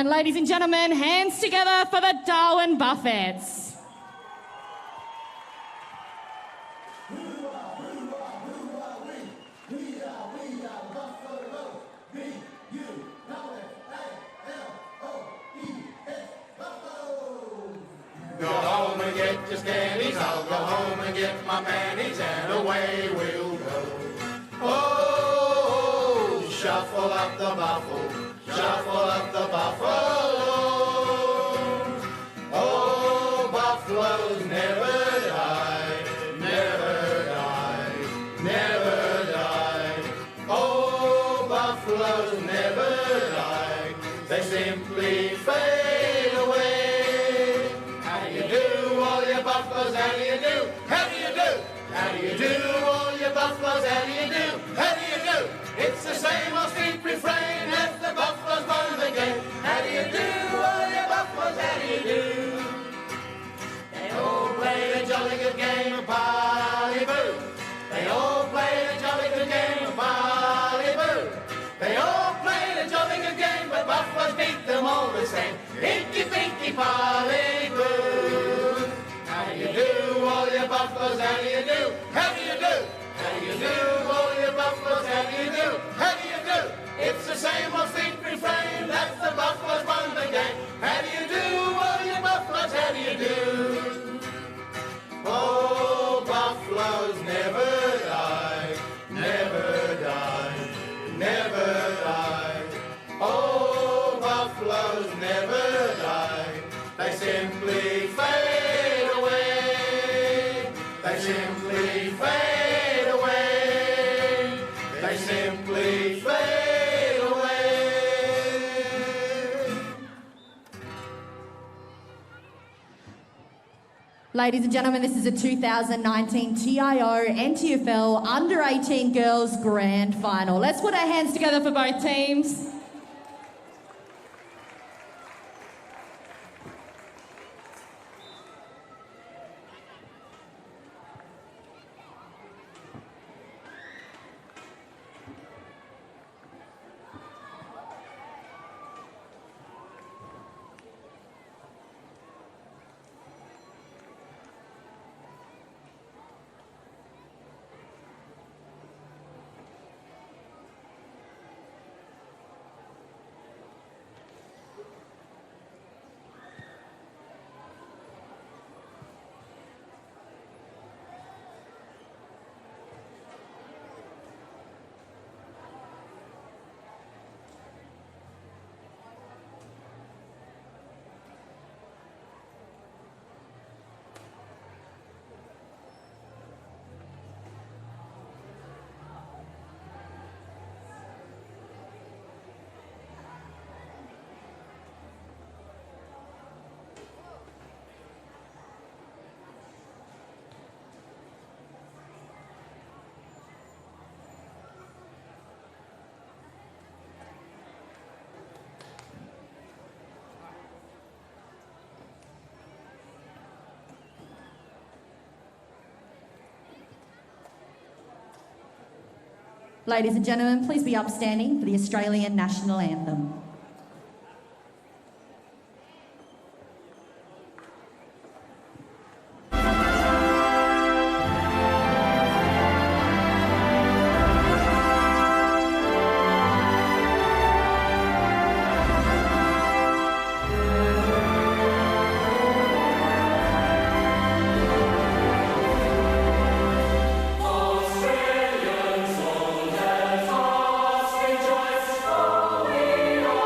And ladies and gentlemen, hands together for the Darwin Buffets. Go home and get your scannies, I'll go home and get my panties, and away we'll go. Oh, shuffle up the buffalo, shuffle up the buffalo. Oh, buffaloes never die, never die, never die. Oh, buffaloes never die, they simply fade away. Buffaloes, how do you do? How do you do? How do you do? All your buffaloes, how do you do? How do you do? It's the same old street refrain as the buffaloes won the game. How do you do? All your buffaloes, how do you do? They all play the jolly good game of Ballyboo. They all play the jolly good game of Ballyboo. They all play the jolly good game, but buffaloes beat them all the same. Inky Pinky Ballyboo. How do you do, all your buffaloes, how do you do? How do you do? How do you do, all your buffaloes, how do you do? How do you do? It's the same old street refrain, that's the buffaloes won the game. How do you do, all your buffaloes, how do you do? Oh, buffaloes never die, never die, never die. Oh, buffaloes never die, they simply fade away. They simply fade away. They simply fade away. Ladies and gentlemen, this is a 2019 TIO NTFL Under 18 Girls Grand Final. Let's put our hands together for both teams. Ladies and gentlemen, please be upstanding for the Australian National Anthem. Australian soldiers, rejoice, for we are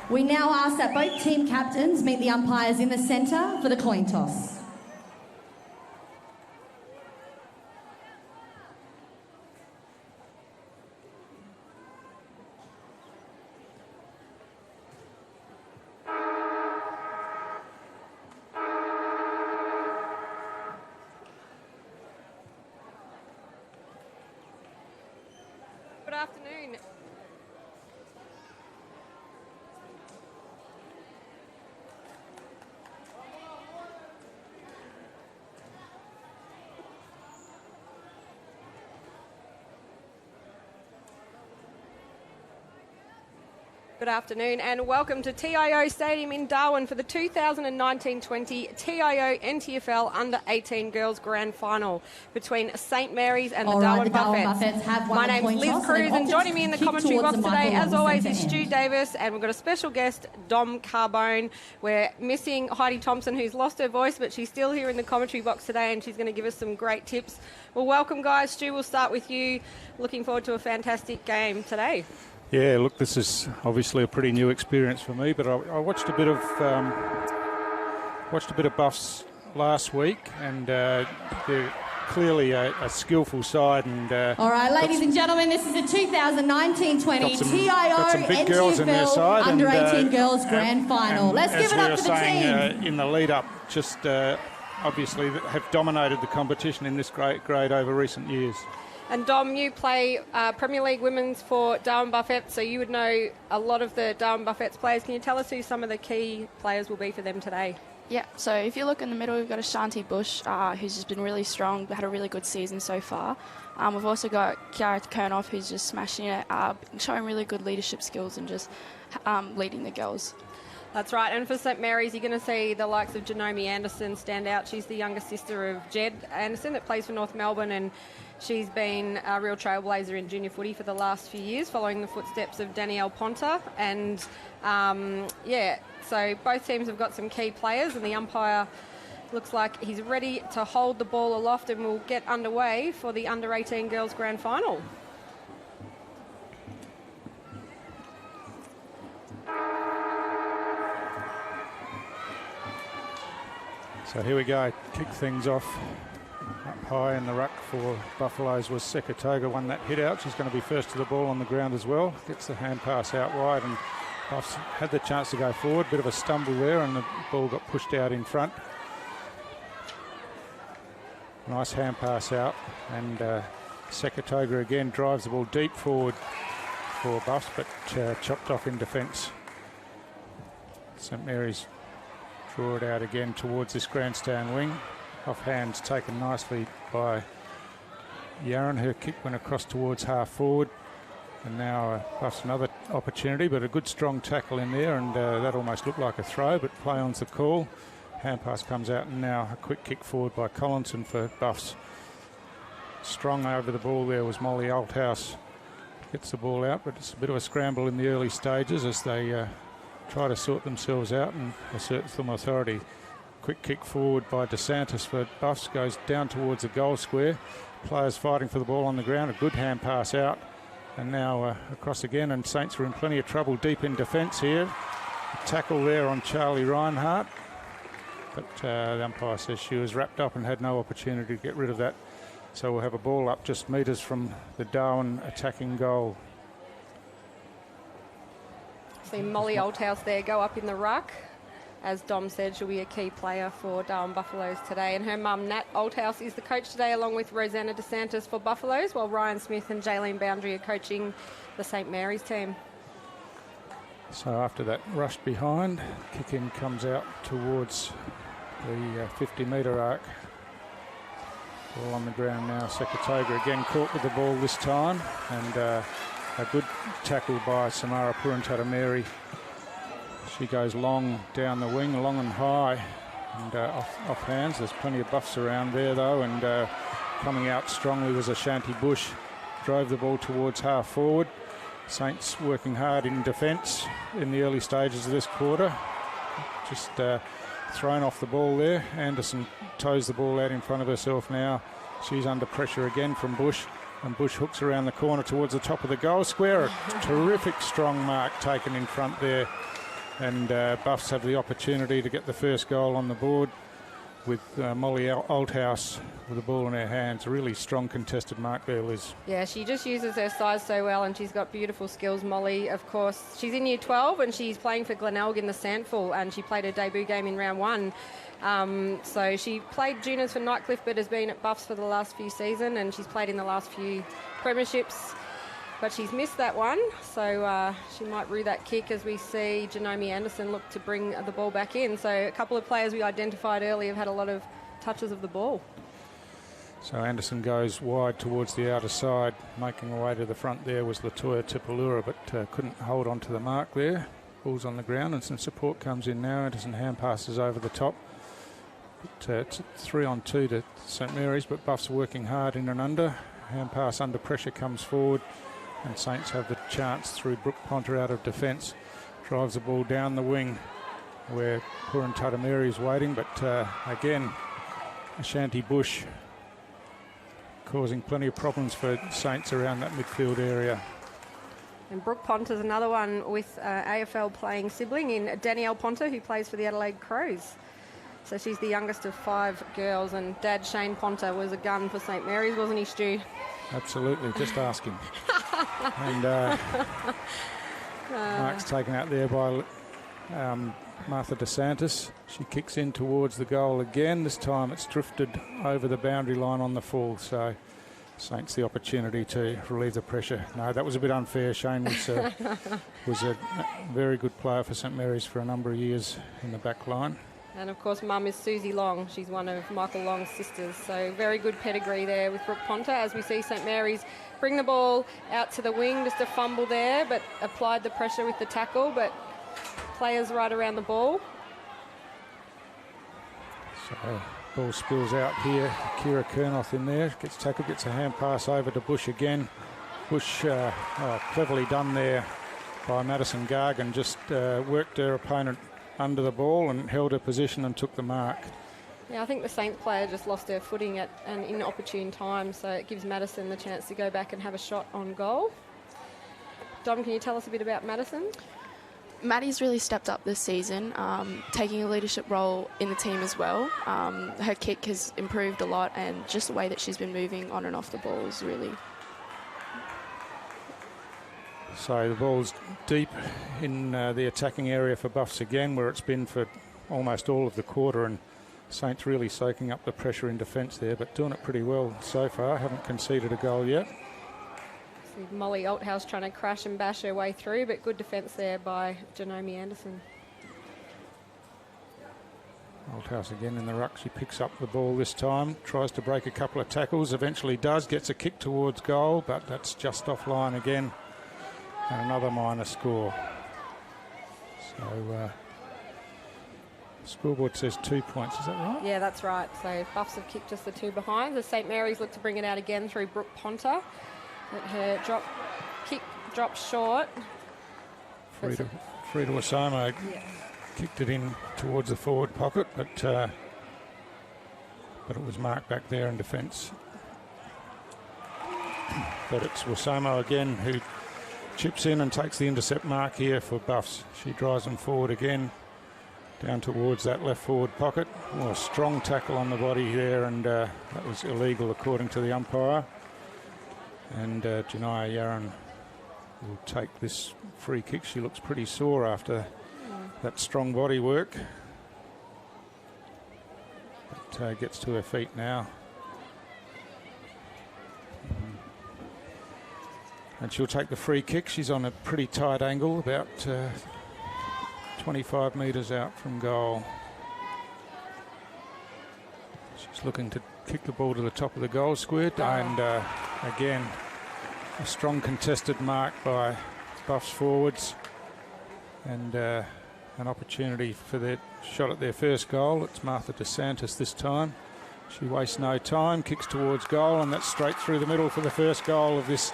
We now ask that both team captains meet the umpires in the centre for the coin toss. Good afternoon. Good afternoon and welcome to TIO Stadium in Darwin for the 2019-20 TIO NTFL Under-18 Girls Grand Final between St Mary's and the Darwin Buffets. My name's Liz Cruz and joining me in the commentary box today, as always, is Stu Davis, and we've got a special guest, Dom Carbone. We're missing Heidi Thompson, who's lost her voice, but she's still here in the commentary box today and she's going to give us some great tips. Well, welcome, guys. Stu, we'll start with you. Looking forward to a fantastic game today. Yeah, look, this is obviously a pretty new experience for me, but I watched a bit of Buffs last week, and they're clearly a skillful side. And all right, ladies and gentlemen, this is the 2019-20 TIO NTFL Under-18 Girls Grand Final. Let's give it up to the team. In the lead-up, just obviously have dominated the competition in this grade over recent years. And Dom, you play Premier League Women's for Darwin Buffets, so you would know a lot of the Darwin Buffets players. Can you tell us who some of the key players will be for them today? Yeah, so if you look in the middle, we've got Ashanti Bush, who's just been really strong, had a really good season so far. We've also got Kiara Kernoff, who's just smashing it, showing really good leadership skills and just leading the girls. That's right, and for St Mary's, you're going to see the likes of Janome Anderson stand out. She's the younger sister of Jed Anderson that plays for North Melbourne, and she's been a real trailblazer in junior footy for the last few years, following the footsteps of Danielle Ponta. And, so both teams have got some key players, and the umpire looks like he's ready to hold the ball aloft, and we'll get underway for the Under-18 Girls Grand Final. So here we go, kick things off. Up high in the ruck for Buffaloes was Sekatoga, won that hit out. She's going to be first to the ball on the ground as well. Gets the hand pass out wide, and Buffs had the chance to go forward. Bit of a stumble there, and the ball got pushed out in front. Nice hand pass out, and Sekatoga again drives the ball deep forward for Buffs, but chopped off in defence. St Mary's draw it out again towards this grandstand wing. Off hands taken nicely by Yaron. Her kick went across towards half forward, and now Buffs another opportunity, but a good strong tackle in there, and that almost looked like a throw, but play on's the call. Hand pass comes out, and now a quick kick forward by Collinson for Buffs. Strong over the ball there was Molly Althouse. Gets the ball out, but it's a bit of a scramble in the early stages as they try to sort themselves out and assert some authority. Quick kick forward by DeSantis for Buffs, goes down towards the goal square. Players fighting for the ball on the ground, a good hand pass out, and now across again, and Saints are in plenty of trouble deep in defence here. A tackle there on Charlie Reinhardt, but the umpire says she was wrapped up and had no opportunity to get rid of that. So we'll have a ball up just metres from the Darwin attacking goal. See Molly Althouse there go up in the ruck. As Dom said, she'll be a key player for Darwin Buffaloes today. And her mum, Nat Althouse, is the coach today, along with Rosanna DeSantis for Buffaloes, while Ryan Smith and Jaylene Boundary are coaching the St Mary's team. So after that rush behind, kick in comes out towards the 50-metre arc. Ball on the ground now. Sekatoga again caught with the ball this time, and a good tackle by Samara Purantatameri. She goes long down the wing, long and high, and off hands. There's plenty of Buffs around there though, and coming out strongly was Ashanti Bush. Drove the ball towards half forward. Saints working hard in defence in the early stages of this quarter. Just thrown off the ball there. Anderson toes the ball out in front of herself now. She's under pressure again from Bush, and Bush hooks around the corner towards the top of the goal square. A terrific strong mark taken in front there and Buffs have the opportunity to get the first goal on the board with Molly Althouse with the ball in her hands. A really strong contested mark there, Liz. Yeah, she just uses her size so well, and she's got beautiful skills. Molly, of course, she's in Year 12 and she's playing for Glenelg in the Sandful, and she played her debut game in round 1. So she played juniors for Nightcliff, but has been at Buffs for the last few seasons, and she's played in the last few premierships. But she's missed that one, so she might rue that kick as we see Janome Anderson look to bring the ball back in. So a couple of players we identified earlier have had a lot of touches of the ball. So Anderson goes wide towards the outer side. Making her way to the front there was Latoya Tipalura, but couldn't hold on to the mark there. Ball's on the ground and some support comes in now. Anderson hand passes over the top. But, it's 3-on-2 to St Mary's, but Buffs are working hard in and under. Hand pass under pressure comes forward. And Saints have the chance through Brooke Ponter out of defence. Drives the ball down the wing where Puran Tatameri is waiting. But again, Ashanti Bush causing plenty of problems for Saints around that midfield area. And Brooke Ponter's another one with AFL playing sibling in Danielle Ponter, who plays for the Adelaide Crows. So she's the youngest of 5 girls, and Dad Shane Ponter was a gun for St Mary's, wasn't he, Stu? Absolutely, just ask him. And Mark's taken out there by Martha DeSantis. She kicks in towards the goal again. This time it's drifted over the boundary line on the full, so Saints the opportunity to relieve the pressure. No, that was a bit unfair. Shane was a very good player for St Mary's for a number of years in the back line. And of course, mum is Susie Long. She's one of Michael Long's sisters. So very good pedigree there with Brooke Ponter, as we see St Mary's bring the ball out to the wing. Just a fumble there, but applied the pressure with the tackle, but players right around the ball. So ball spills out here. Kira Kernoth in there. Gets tackled, gets a hand pass over to Bush again. Bush, cleverly done there by Madison Gargan. Just worked her opponent under the ball and held her position and took the mark. Yeah, I think the Saints player just lost her footing at an inopportune time, so it gives Madison the chance to go back and have a shot on goal. Dom, can you tell us a bit about Madison? Maddie's really stepped up this season, taking a leadership role in the team as well. Her kick has improved a lot, and just the way that she's been moving on and off the ball is really... So the ball's deep in the attacking area for Buffs again, where it's been for almost all of the quarter, and Saints really soaking up the pressure in defence there, but doing it pretty well so far. Haven't conceded a goal yet. See Molly Althouse trying to crash and bash her way through, but good defence there by Janome Anderson. Althouse again in the ruck. She picks up the ball this time, tries to break a couple of tackles, eventually does, gets a kick towards goal, but that's just offline again. And another minor score. So scoreboard says 2 points, is that right? Yeah, that's right. So Buffs have kicked just the 2 behind. The St Mary's look to bring it out again through Brooke Ponter. But her kick drops short. Frida Osama kicked it in towards the forward pocket, but it was marked back there in defence. But it's Wasamo again who chips in and takes the intercept mark here for Buffs. She drives them forward again, down towards that left forward pocket. Oh, a strong tackle on the body there, and that was illegal according to the umpire. And Janaya Yaron will take this free kick. She looks pretty sore after that strong body work. But gets to her feet now. And she'll take the free kick. She's on a pretty tight angle, about 25 metres out from goal. She's looking to kick the ball to the top of the goal square. And again, a strong contested mark by Buffs forwards. And an opportunity for their shot at their first goal. It's Martha DeSantis this time. She wastes no time, kicks towards goal, and that's straight through the middle for the first goal of this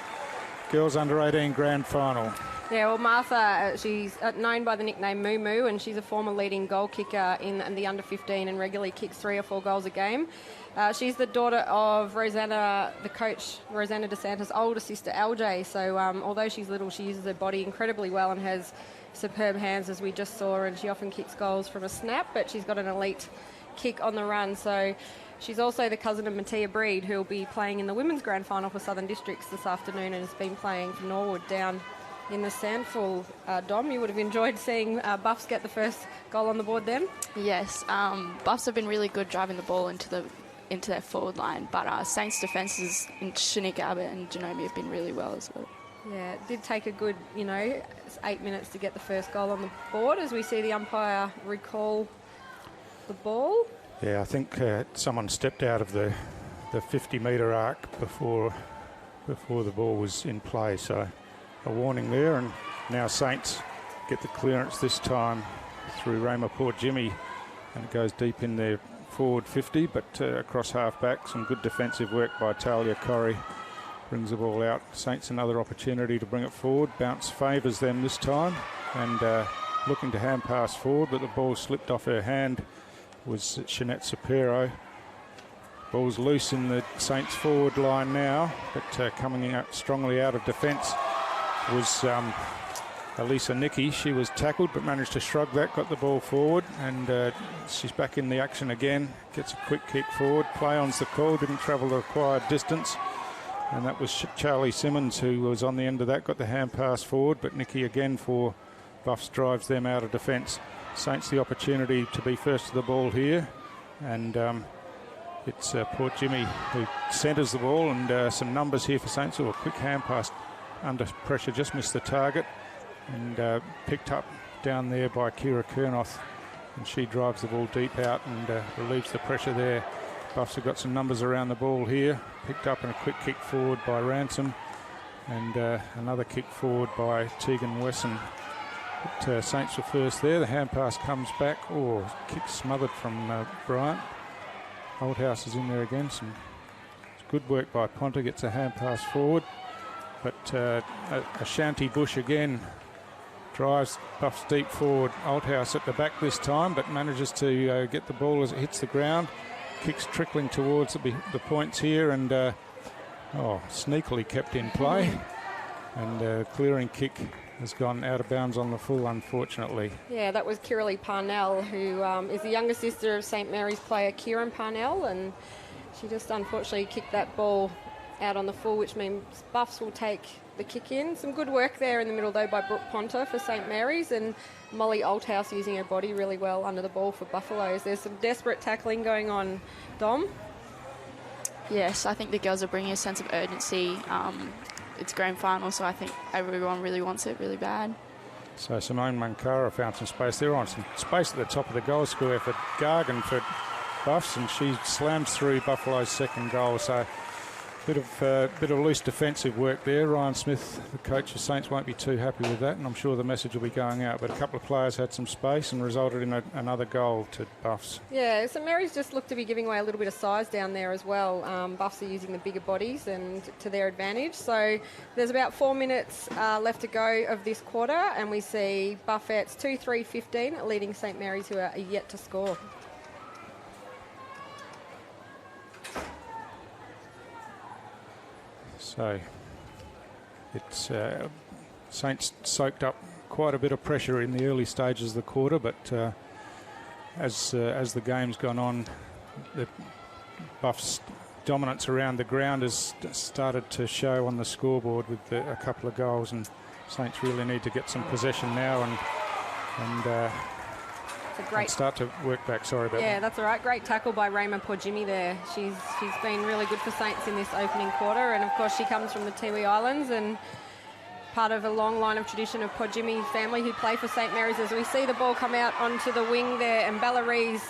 Girls Under 18 Grand Final. Yeah, well, Martha, she's known by the nickname Moo Moo, and she's a former leading goal kicker in the under-15 and regularly kicks 3 or 4 goals a game. She's the daughter of Rosanna, the coach, Rosanna DeSantis' older sister, LJ. So although she's little, she uses her body incredibly well and has superb hands, as we just saw, and she often kicks goals from a snap, but she's got an elite kick on the run. So she's also the cousin of Mattia Breed, who will be playing in the women's grand final for Southern Districts this afternoon and has been playing for Norwood down in the Sandful. Dom, you would have enjoyed seeing Buffs get the first goal on the board then? Yes, Buffs have been really good driving the ball into their forward line, but Saints defences in Shanique Abbott and Janome have been really well as well. Yeah, it did take a good, 8 minutes to get the first goal on the board as we see the umpire recall the ball. Yeah, I think someone stepped out of the 50-metre arc before the ball was in play, so a warning there. And now Saints get the clearance this time through Raymer Port Jimmy, and it goes deep in their forward 50, but across half-back, some good defensive work by Talia Corrie. Brings the ball out. Saints another opportunity to bring it forward. Bounce favours them this time, and looking to hand pass forward, but the ball slipped off her hand was Jeanette Sapiro. Ball's loose in the Saints forward line now, but coming out strongly out of defence was Elisa Nicky. She was tackled but managed to shrug that, got the ball forward, and she's back in the action again. Gets a quick kick forward. Play on's the call, didn't travel the required distance. And that was Charlie Simmons who was on the end of that, got the hand pass forward, but Nicky again for Buffs drives them out of defence. Saints the opportunity to be first to the ball here, and it's Port Jimmy who centres the ball, and some numbers here for Saints. A quick hand pass under pressure, just missed the target, and picked up down there by Kira Kernoth, and she drives the ball deep out and relieves the pressure there. Buffs have got some numbers around the ball here. Picked up in a quick kick forward by Ransom, and another kick forward by Tegan Wesson. But Saints were first there. The hand pass comes back. Oh, kick smothered from Bryant. Oldhouse is in there again. Some good work by Ponta. Gets a hand pass forward. But Ashanti Bush again drives Buffs deep forward. Oldhouse at the back this time, but manages to get the ball as it hits the ground. Kicks trickling towards the points here, and sneakily kept in play, and clearing kick has gone out of bounds on the full, unfortunately. Yeah, that was Kiralee Parnell, who is the younger sister of St Mary's player Kieran Parnell, and she just unfortunately kicked that ball out on the full, which means Buffs will take the kick in. Some good work there in the middle, though, by Brooke Ponta for St Mary's, and Molly Oldhouse using her body really well under the ball for Buffaloes. There's some desperate tackling going on, Dom. Yes, I think the girls are bringing a sense of urgency. It's grand final, so I think everyone really wants it really bad. So Simone Mankara found some space there, on some space at the top of the goal square for Gargan for Buffs, and she slams through Buffalo's second goal. So bit of loose defensive work there. Ryan Smith, the coach of Saints, won't be too happy with that, and I'm sure the message will be going out. But a couple of players had some space and resulted in another goal to Buffs. Yeah, so Mary's just looked to be giving away a little bit of size down there as well. Buffs are using the bigger bodies and to their advantage. So there's about 4 minutes left to go of this quarter, and we see Buffettes 2-3-15 leading St Mary's, who are yet to score. So it's Saints soaked up quite a bit of pressure in the early stages of the quarter, but as the game's gone on, the Buffs' dominance around the ground has started to show on the scoreboard with a couple of goals, and Saints really need to get some possession now and start to work back. Sorry about that. Yeah, that's all right. Great tackle by Raymer Pojimi there. She's been really good for Saints in this opening quarter, and of course she comes from the Tiwi Islands and part of a long line of tradition of Pojimi family who play for St Mary's. As we see the ball come out onto the wing there, and Bella Rees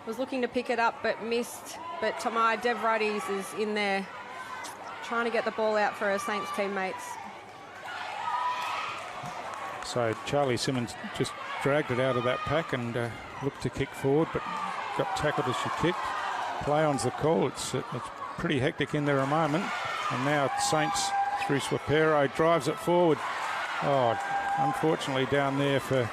was looking to pick it up but missed. But Tamai Devrides is in there trying to get the ball out for her Saints teammates. So Charlie Simmons just dragged it out of that pack and looked to kick forward, but got tackled as she kicked. Play on's the call. It's pretty hectic in there a moment. And now Saints through Swapero drives it forward. Oh, unfortunately down there for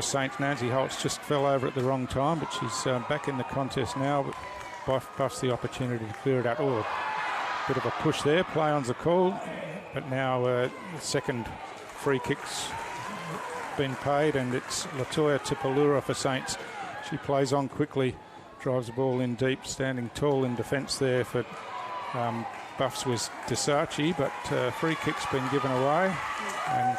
Saints. Nancy Holtz just fell over at the wrong time, but she's back in the contest now. But Buffs the opportunity to clear it out. Oh, a bit of a push there. Play on's the call, but now the second free kick's been paid, and it's Latoya Tipalura for Saints. She plays on quickly, drives the ball in deep, standing tall in defence there for Buffs was Desachi, but free kick's been given away, and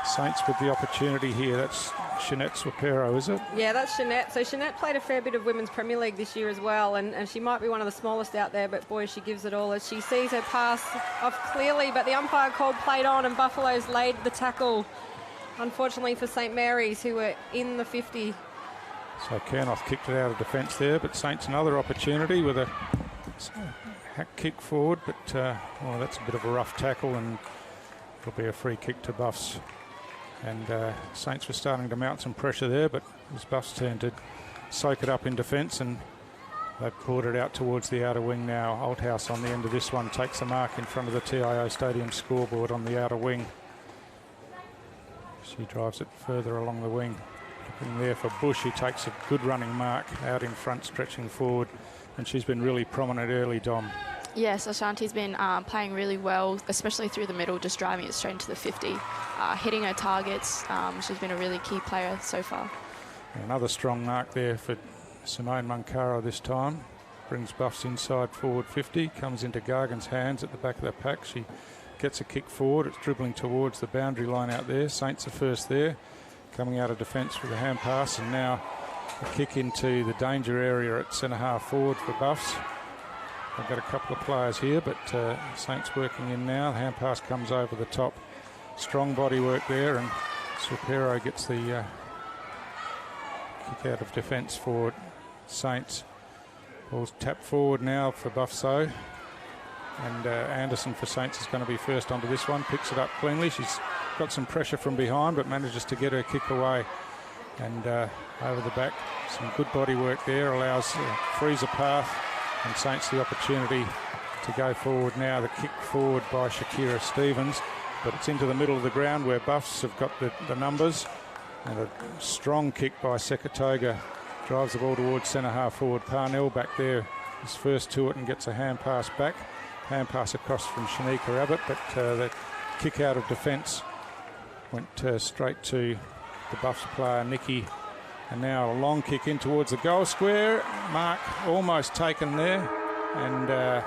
Saints with the opportunity here. That's Jeanette Swapero, is it? Yeah, that's Jeanette. So Jeanette played a fair bit of Women's Premier League this year as well, and she might be one of the smallest out there, but boy, she gives it all as she sees her pass off clearly, but the umpire called played on, and Buffaloes laid the tackle, unfortunately for St Mary's, who were in the 50. So Kernoth kicked it out of defence there, but Saints another opportunity with a hack kick forward, but that's a bit of a rough tackle, and it'll be a free kick to Buffs. And Saints were starting to mount some pressure there, but it was Buffs' turn to soak it up in defence, and they've poured it out towards the outer wing now. Althouse on the end of this one takes a mark in front of the TIO Stadium scoreboard on the outer wing. She drives it further along the wing. Looking there for Bush, who takes a good running mark out in front, stretching forward, and she's been really prominent early, Dom. Yes, Ashanti's been playing really well, especially through the middle, just driving it straight into the 50, hitting her targets. She's been a really key player so far. Another strong mark there for Simone Mancaro this time. Brings Buffs inside forward 50, comes into Gargan's hands at the back of the pack. She gets a kick forward. It's dribbling towards the boundary line out there. Saints are first there, coming out of defence with a hand pass, and now a kick into the danger area at centre half forward for Buffs. They've got a couple of players here, but Saints working in now. The hand pass comes over the top. Strong body work there, and Supero gets the kick out of defence for Saints. Ball's tapped forward now for Buffso, and Anderson for Saints is going to be first onto this one. Picks it up cleanly. She's got some pressure from behind, but manages to get her kick away. And over the back, some good body work there, allows frees a path, and Saints the opportunity to go forward now. The kick forward by Shakira Stevens, but it's into the middle of the ground where Buffs have got the numbers, and a strong kick by Sekatoga drives the ball towards centre half forward. Parnell back there is first to it and gets a hand pass back. Hand pass across from Shanika Abbott, but the kick out of defence went straight to the Buffs player Nikki. And now a long kick in towards the goal square. Mark almost taken there. And a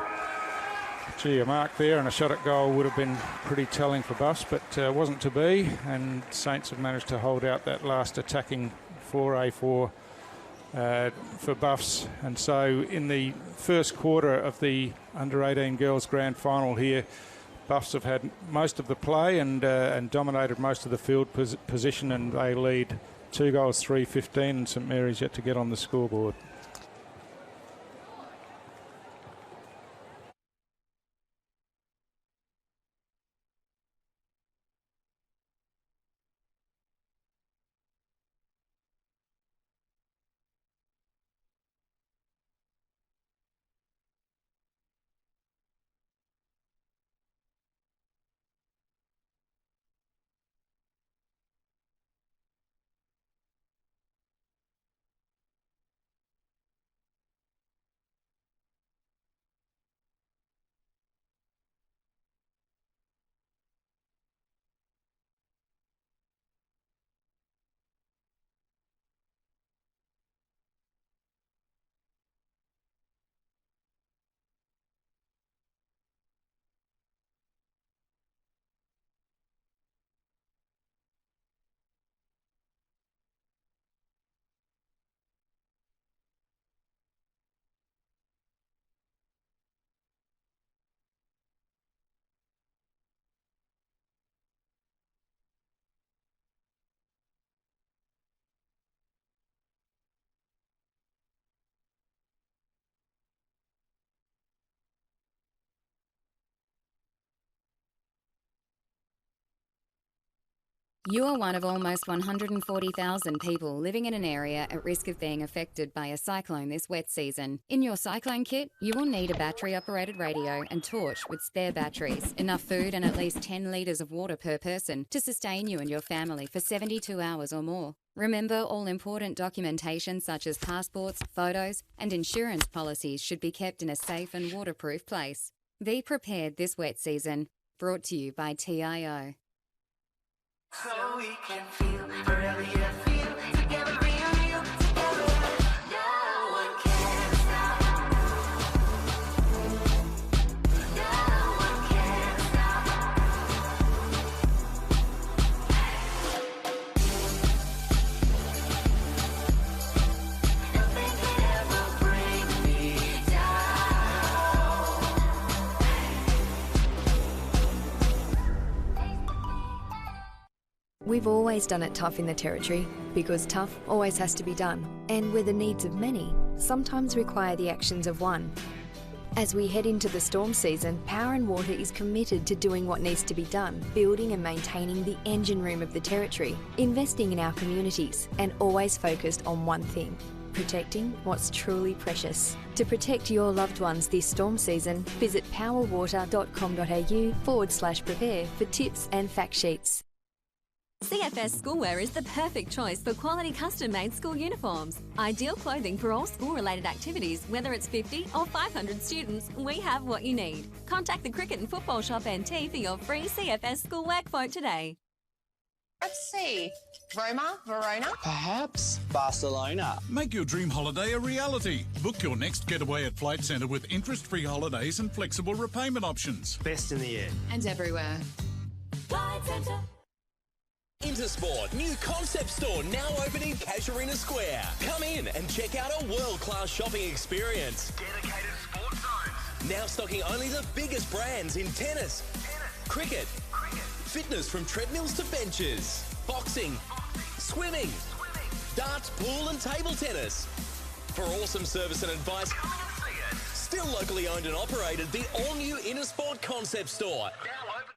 mark there and a shot at goal would have been pretty telling for Buffs, but wasn't to be. And Saints have managed to hold out that last attacking 4A for Buffs. And so in the first quarter of the under-18 girls grand final here, Buffs have had most of the play and dominated most of the field position, and they lead 2 goals, 3-15, and St Mary's yet to get on the scoreboard. You are one of almost 140,000 people living in an area at risk of being affected by a cyclone this wet season. In your cyclone kit, you will need a battery-operated radio and torch with spare batteries, enough food and at least 10 litres of water per person to sustain you and your family for 72 hours or more. Remember, all important documentation such as passports, photos and insurance policies should be kept in a safe and waterproof place. Be prepared this wet season. Brought to you by TIO. So we can feel forever, yeah, feel together, real together. No one can stop. No one can stop. Nothing can ever bring me down. We've always done it tough in the Territory because tough always has to be done, and where the needs of many sometimes require the actions of one. As we head into the storm season, Power and Water is committed to doing what needs to be done, building and maintaining the engine room of the Territory, investing in our communities, and always focused on one thing: protecting what's truly precious. To protect your loved ones this storm season, visit powerwater.com.au/prepare for tips and fact sheets. CFS Schoolwear is the perfect choice for quality custom-made school uniforms. Ideal clothing for all school-related activities, whether it's 50 or 500 students, we have what you need. Contact the Cricket and Football Shop NT for your free CFS Schoolwear quote today. Let's see. Roma, Verona? Perhaps Barcelona. Make your dream holiday a reality. Book your next getaway at Flight Centre with interest-free holidays and flexible repayment options. Best in the air. And everywhere. Flight Centre. Intersport, new concept store now open in Casuarina Square. Come in and check out a world-class shopping experience. Dedicated sports zones. Now stocking only the biggest brands in tennis, cricket, fitness from treadmills to benches, boxing, swimming, darts, pool and table tennis. For awesome service and advice, still locally owned and operated, the all-new Intersport concept store. Now open.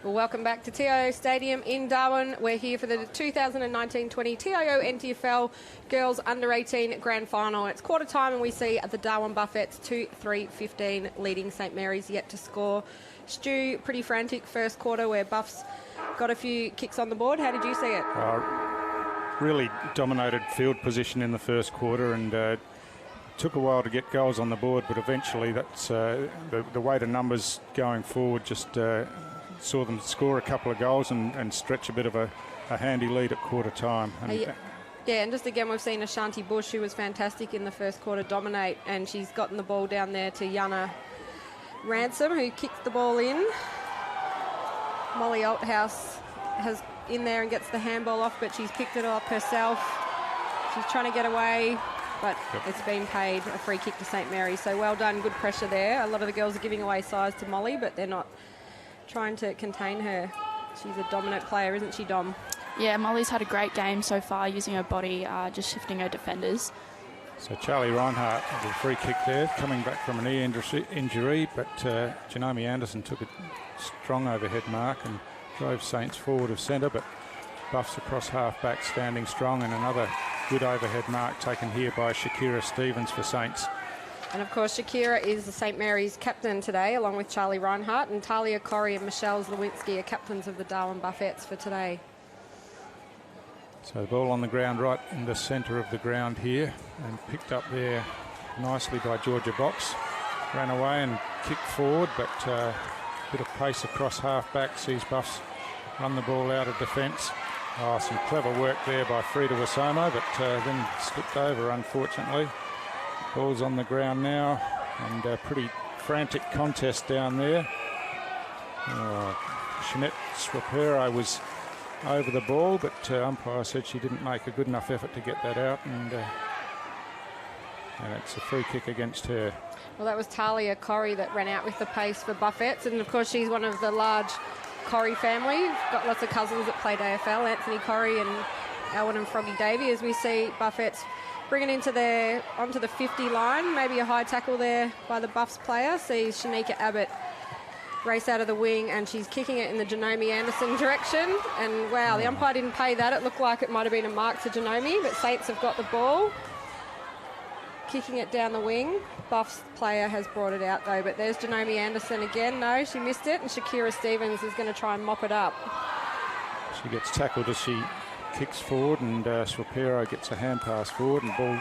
Well, welcome back to TIO Stadium in Darwin. We're here for the 2019-20 TIO NTFL Girls Under 18 Grand Final. It's quarter time and we see the Darwin Buffets 2-3-15 leading St Mary's yet to score. Stu, pretty frantic first quarter where Buffs got a few kicks on the board. How did you see it? Really dominated field position in the first quarter and took a while to get goals on the board, but eventually that's the way the numbers going forward just saw them score a couple of goals and stretch a bit of a handy lead at quarter time. And and just again we've seen Ashanti Bush, who was fantastic in the first quarter, dominate, and she's gotten the ball down there to Yana Ransom, who kicked the ball in. Molly Althouse has in there and gets the handball off, but she's picked it up herself. She's trying to get away, but it's been paid a free kick to St Mary's. So well done, good pressure there. A lot of the girls are giving away size to Molly, but they're not trying to contain her. She's a dominant player, isn't she, Dom? Yeah, Molly's had a great game so far, using her body, just shifting her defenders. So Charlie Reinhardt with a free kick there, coming back from an knee injury, but Janome Anderson took a strong overhead mark and drove Saints forward of centre, but Buffs across half-back standing strong, and another good overhead mark taken here by Shakira Stevens for Saints. And of course, Shakira is the St Mary's captain today, along with Charlie Reinhardt, and Talia Corrie and Michelle Zlewinski are captains of the Darwin Buffets for today. So the ball on the ground right in the centre of the ground here, and picked up there nicely by Georgia Box. Ran away and kicked forward, but a bit of pace across half-back sees Buffs run the ball out of defence. Some clever work there by Frida Wasomo, but then slipped over, unfortunately. Ball's on the ground now, and a pretty frantic contest down there. Jeanette Swapero was over the ball, but umpire said she didn't make a good enough effort to get that out, and it's a free kick against her. Well, that was Talia Corrie that ran out with the pace for Buffets, and of course she's one of the large Corrie family. Got lots of cousins that played AFL, Anthony Corrie and Elwyn and Froggy Davey, as we see Buffets bringing onto the 50 line. Maybe a high tackle there by the Buffs player. Sees Shanika Abbott race out of the wing, and she's kicking it in the Janome Anderson direction. And wow, the umpire didn't pay that. It looked like it might have been a mark to Janome, but Saints have got the ball. Kicking it down the wing. Buff's player has brought it out though, but there's Janome Anderson again. No, she missed it, and Shakira Stevens is going to try and mop it up. She gets tackled as she kicks forward, and Swapero gets a hand pass forward, and ball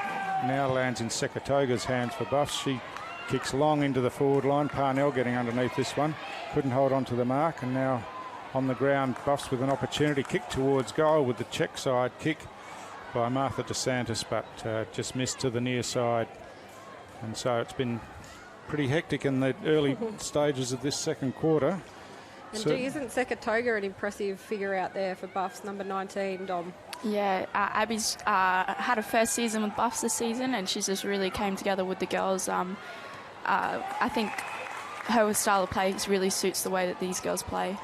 now lands in Sekatoga's hands for Buffs. She kicks long into the forward line. Parnell getting underneath this one. Couldn't hold on to the mark, and now on the ground, Buffs with an opportunity. Kick towards goal with the check side kick by Martha DeSantis, but just missed to the near side. And so it's been pretty hectic in the early stages of this second quarter. And So- isn't Sekatoga an impressive figure out there for Buffs, number 19, Dom? Yeah, Abby's had her first season with Buffs this season, and she's just really came together with the girls. I think her style of play really suits the way that these girls play.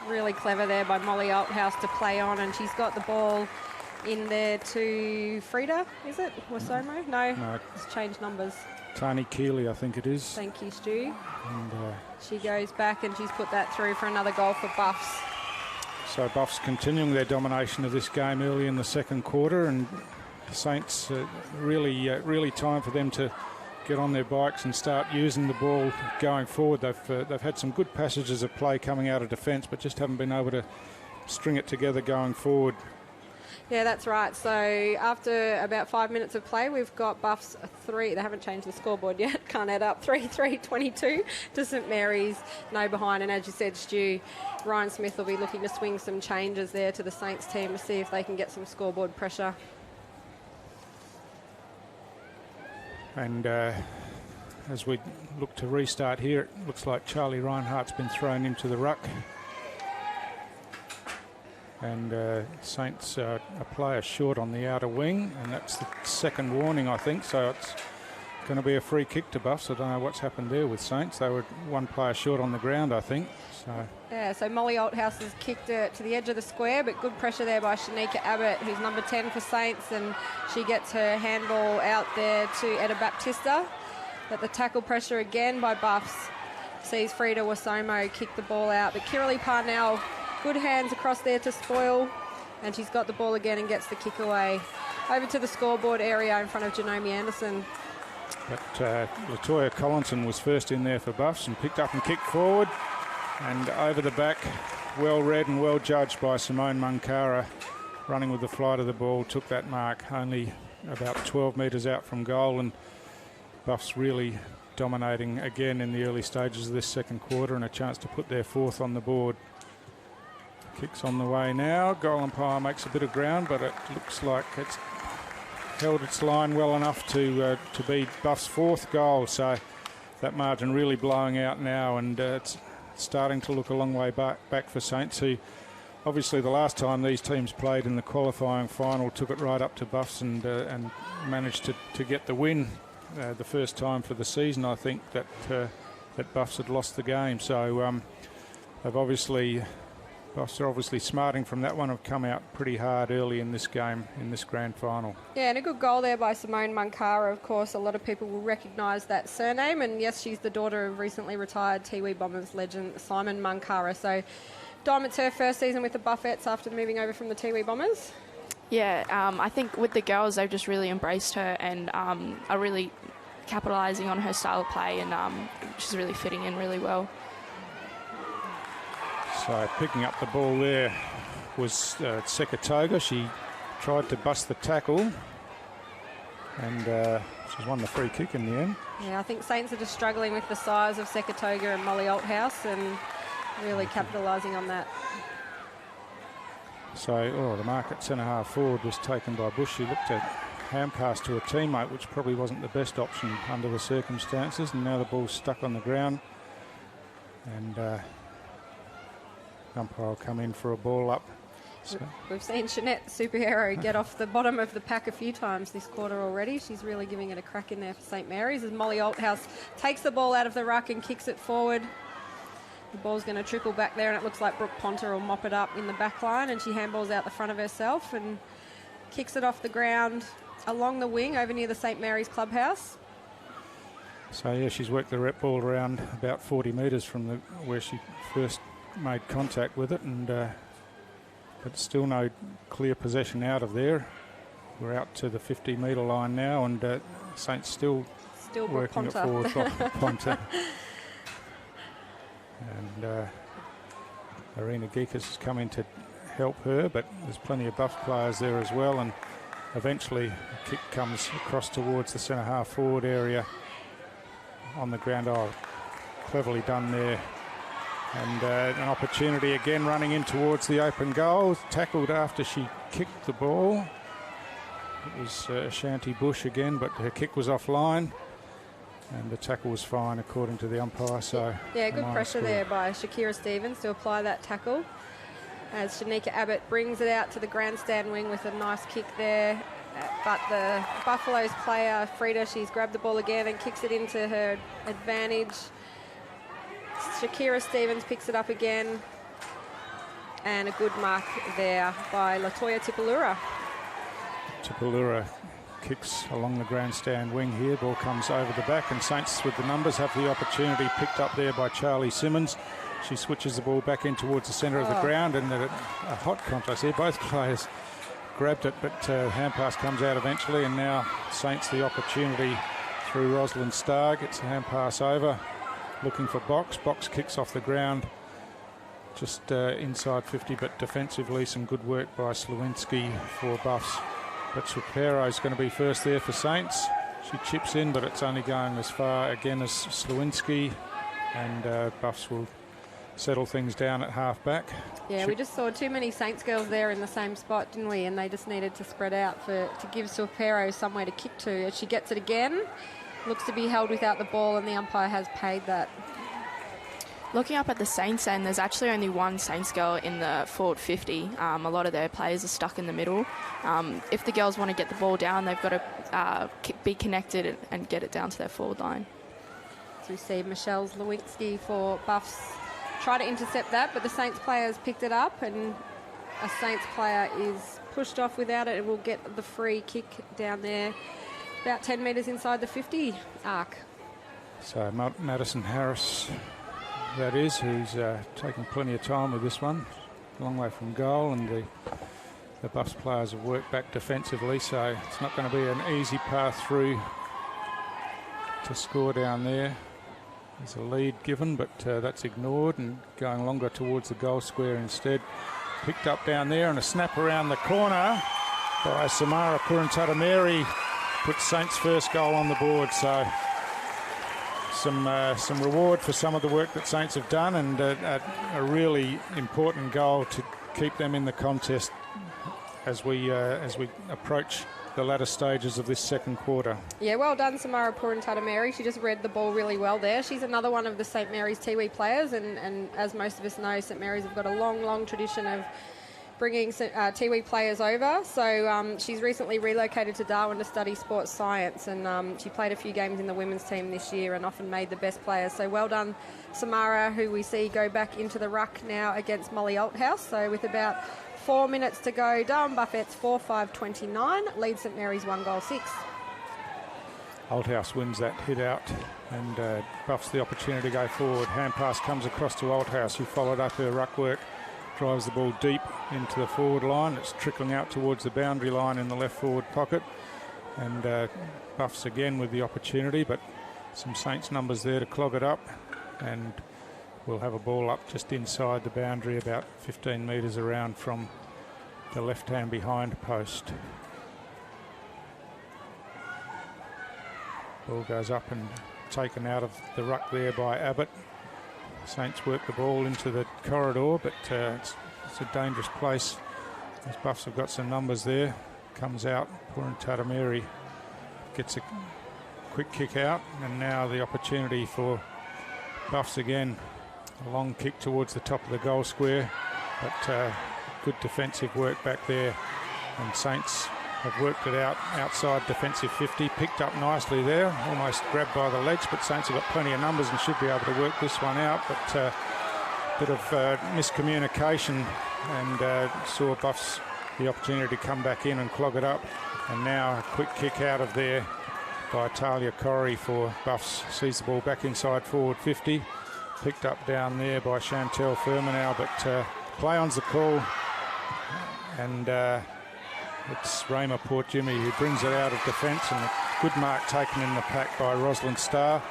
Really clever there by Molly Althouse to play on, and she's got the ball in there to Frida, is it? Wasomo? No, it's changed numbers. Tani Keeley, I think it is. Thank you, Stu. And She goes back and she's put that through for another goal for Buffs. so Buffs continuing their domination of this game early in the second quarter, and Saints really time for them to get on their bikes and start using the ball going forward. They've had some good passages of play coming out of defence, but just haven't been able to string it together going forward. Yeah, that's right. So after about 5 minutes of play, we've got Buffs 3. They haven't changed the scoreboard yet. Can't add up. 3-3-22 to St Mary's. No behind. And as you said, Stu, Ryan Smith will be looking to swing some changes there to the Saints team to see if they can get some scoreboard pressure. And as we look to restart here, it looks like Charlie Reinhardt's been thrown into the ruck. And Saints a player short on the outer wing, and that's the second warning, I think. So it's going to be a free kick to Buffs. I don't know what's happened there with Saints. They were one player short on the ground, I think. So Molly Althouse has kicked it to the edge of the square, but good pressure there by Shanika Abbott, who's number 10 for Saints, and she gets her handball out there to Etta Baptista. But the tackle pressure again by Buffs sees Frida Wasomo kick the ball out, but Kiralee Parnell, good hands across there to spoil, and she's got the ball again and gets the kick away. Over to the scoreboard area in front of Janome Anderson. But Latoya Collinson was first in there for Buffs and picked up and kicked forward. And over the back, well read and well judged by Simone Munkara, running with the flight of the ball, took that mark only about 12 metres out from goal, and Buffs really dominating again in the early stages of this second quarter, and a chance to put their fourth on the board. Kicks on the way now. Goal umpire makes a bit of ground, but it looks like it's held its line well enough to be Buff's fourth goal. So that margin really blowing out now, and it's starting to look a long way back for Saints, who obviously the last time these teams played in the qualifying final took it right up to Buffs and managed to get the win the first time for the season. I think that Buffs had lost the game. So Buffs are obviously smarting from that one, have come out pretty hard early in this game, in this grand final. Yeah, and a good goal there by Simone Munkara. Of course, a lot of people will recognise that surname. And yes, she's the daughter of recently retired Tiwi Bombers legend Simon Munkara. So, Dom, it's her first season with the Buffettes after moving over from the Tiwi Bombers. Yeah, I think with the girls, they've just really embraced her and are really capitalising on her style of play, and she's really fitting in really well. So picking up the ball there was Sekatoga. She tried to bust the tackle, and she's won the free kick in the end. Yeah, I think Saints are just struggling with the size of Sekatoga and Molly Althouse, and really capitalising on that. So the mark at centre-half forward was taken by Bush. She looked at hand pass to a teammate, which probably wasn't the best option under the circumstances, and now the ball's stuck on the ground, and umpire will come in for a ball up. So We've seen Shanette Superhero get off the bottom of the pack a few times this quarter already. She's really giving it a crack in there for St Mary's as Molly Althouse takes the ball out of the ruck and kicks it forward. The ball's going to trickle back there, and it looks like Brooke Ponter will mop it up in the back line, and she handballs out the front of herself and kicks it off the ground along the wing over near the St Mary's clubhouse. So yeah, she's worked the rep ball around about 40 metres from where she first made contact with it, and but still no clear possession out of there. We're out to the 50-metre line now, and Saints still working it forward. Ponter. And Arena Geekas has come in to help her, but there's plenty of Buffs players there as well, and eventually a kick comes across towards the centre half forward area on the ground. Oh, cleverly done there. And an opportunity again running in towards the open goal. Tackled after she kicked the ball. It was Ashanti Bush again, but her kick was offline. And the tackle was fine according to the umpire. So yeah, good pressure there by Shakira Stevens to apply that tackle. As Shanika Abbott brings it out to the grandstand wing with a nice kick there. But the Buffaloes player, Frida, she's grabbed the ball again and kicks it into her advantage. Shakira Stevens picks it up again. And a good mark there by Latoya Tipalura. Tipalura kicks along the grandstand wing here. Ball comes over the back, and Saints with the numbers have the opportunity picked up there by Charlie Simmons. She switches the ball back in towards the centre of the ground, and a hot contest here. Both players grabbed it, but hand pass comes out eventually, and now Saints the opportunity through Rosalind Starr. Gets a hand pass over, looking for Box. Box kicks off the ground just inside 50, but defensively some good work by Slawinski for Buffs. But Shapiro's going to be first there for Saints. She chips in, but it's only going as far again as Slawinski, and Buffs will settle things down at half back. Yeah, we just saw too many Saints girls there in the same spot, didn't we? And they just needed to spread out to give Shapiro somewhere to kick to. As she gets it again, looks to be held without the ball, and the umpire has paid that. Looking up at the Saints end, there's actually only one Saints girl in the forward 50. A lot of their players are stuck in the middle. If the girls want to get the ball down, they've got to be connected and get it down to their forward line. So we see Michelle Zlewinski for Buffs try to intercept that, but the Saints players picked it up, and a Saints player is pushed off without it and will get the free kick down there about 10 metres inside the 50 arc. So Madison Harris, that is, who's taking plenty of time with this one. A long way from goal, and the Buffs players have worked back defensively, so it's not going to be an easy path through to score down there. There's a lead given, but that's ignored, and going longer towards the goal square instead. Picked up down there, and a snap around the corner by Samara Purantadameri puts Saints' first goal on the board. So some reward for some of the work that Saints have done, and a really important goal to keep them in the contest as we approach the latter stages of this second quarter. Yeah, well done, Samara Purantadameri. She just read the ball really well there. She's another one of the St Mary's Tiwi players, and as most of us know, St Mary's have got a long tradition of bringing Tiwi players over. So she's recently relocated to Darwin to study sports science, and she played a few games in the women's team this year and often made the best players. So well done, Samara, who we see go back into the ruck now against Molly Althouse. So with about 4 minutes to go, Darwin Buffett's 4-5-29, leads St Mary's 1-6. Althouse wins that hit out, and Buffs the opportunity to go forward. Hand pass comes across to Althouse, who followed up her ruck work, drives the ball deep into the forward line. It's trickling out towards the boundary line in the left forward pocket, and Buffs again with the opportunity, but some Saints numbers there to clog it up, and we'll have a ball up just inside the boundary, about 15 metres around from the left-hand behind post. Ball goes up and taken out of the ruck there by Abbott. Saints work the ball into the corridor, but it's a dangerous place as Buffs have got some numbers there. Comes out, Purantadameri gets a quick kick out, and now the opportunity for Buffs again. A long kick towards the top of the goal square, but good defensive work back there, and Saints have worked it out outside defensive 50, picked up nicely there, almost grabbed by the legs, but Saints have got plenty of numbers and should be able to work this one out, but a bit of miscommunication, and saw Buffs the opportunity to come back in and clog it up, and now a quick kick out of there by Talia Corrie for Buffs. Sees the ball back inside forward 50. Picked up down there by Chantel Firminow, but play on's the call. And it's Raymer Port Jimmy who brings it out of defence, and a good mark taken in the pack by Rosalind Starr.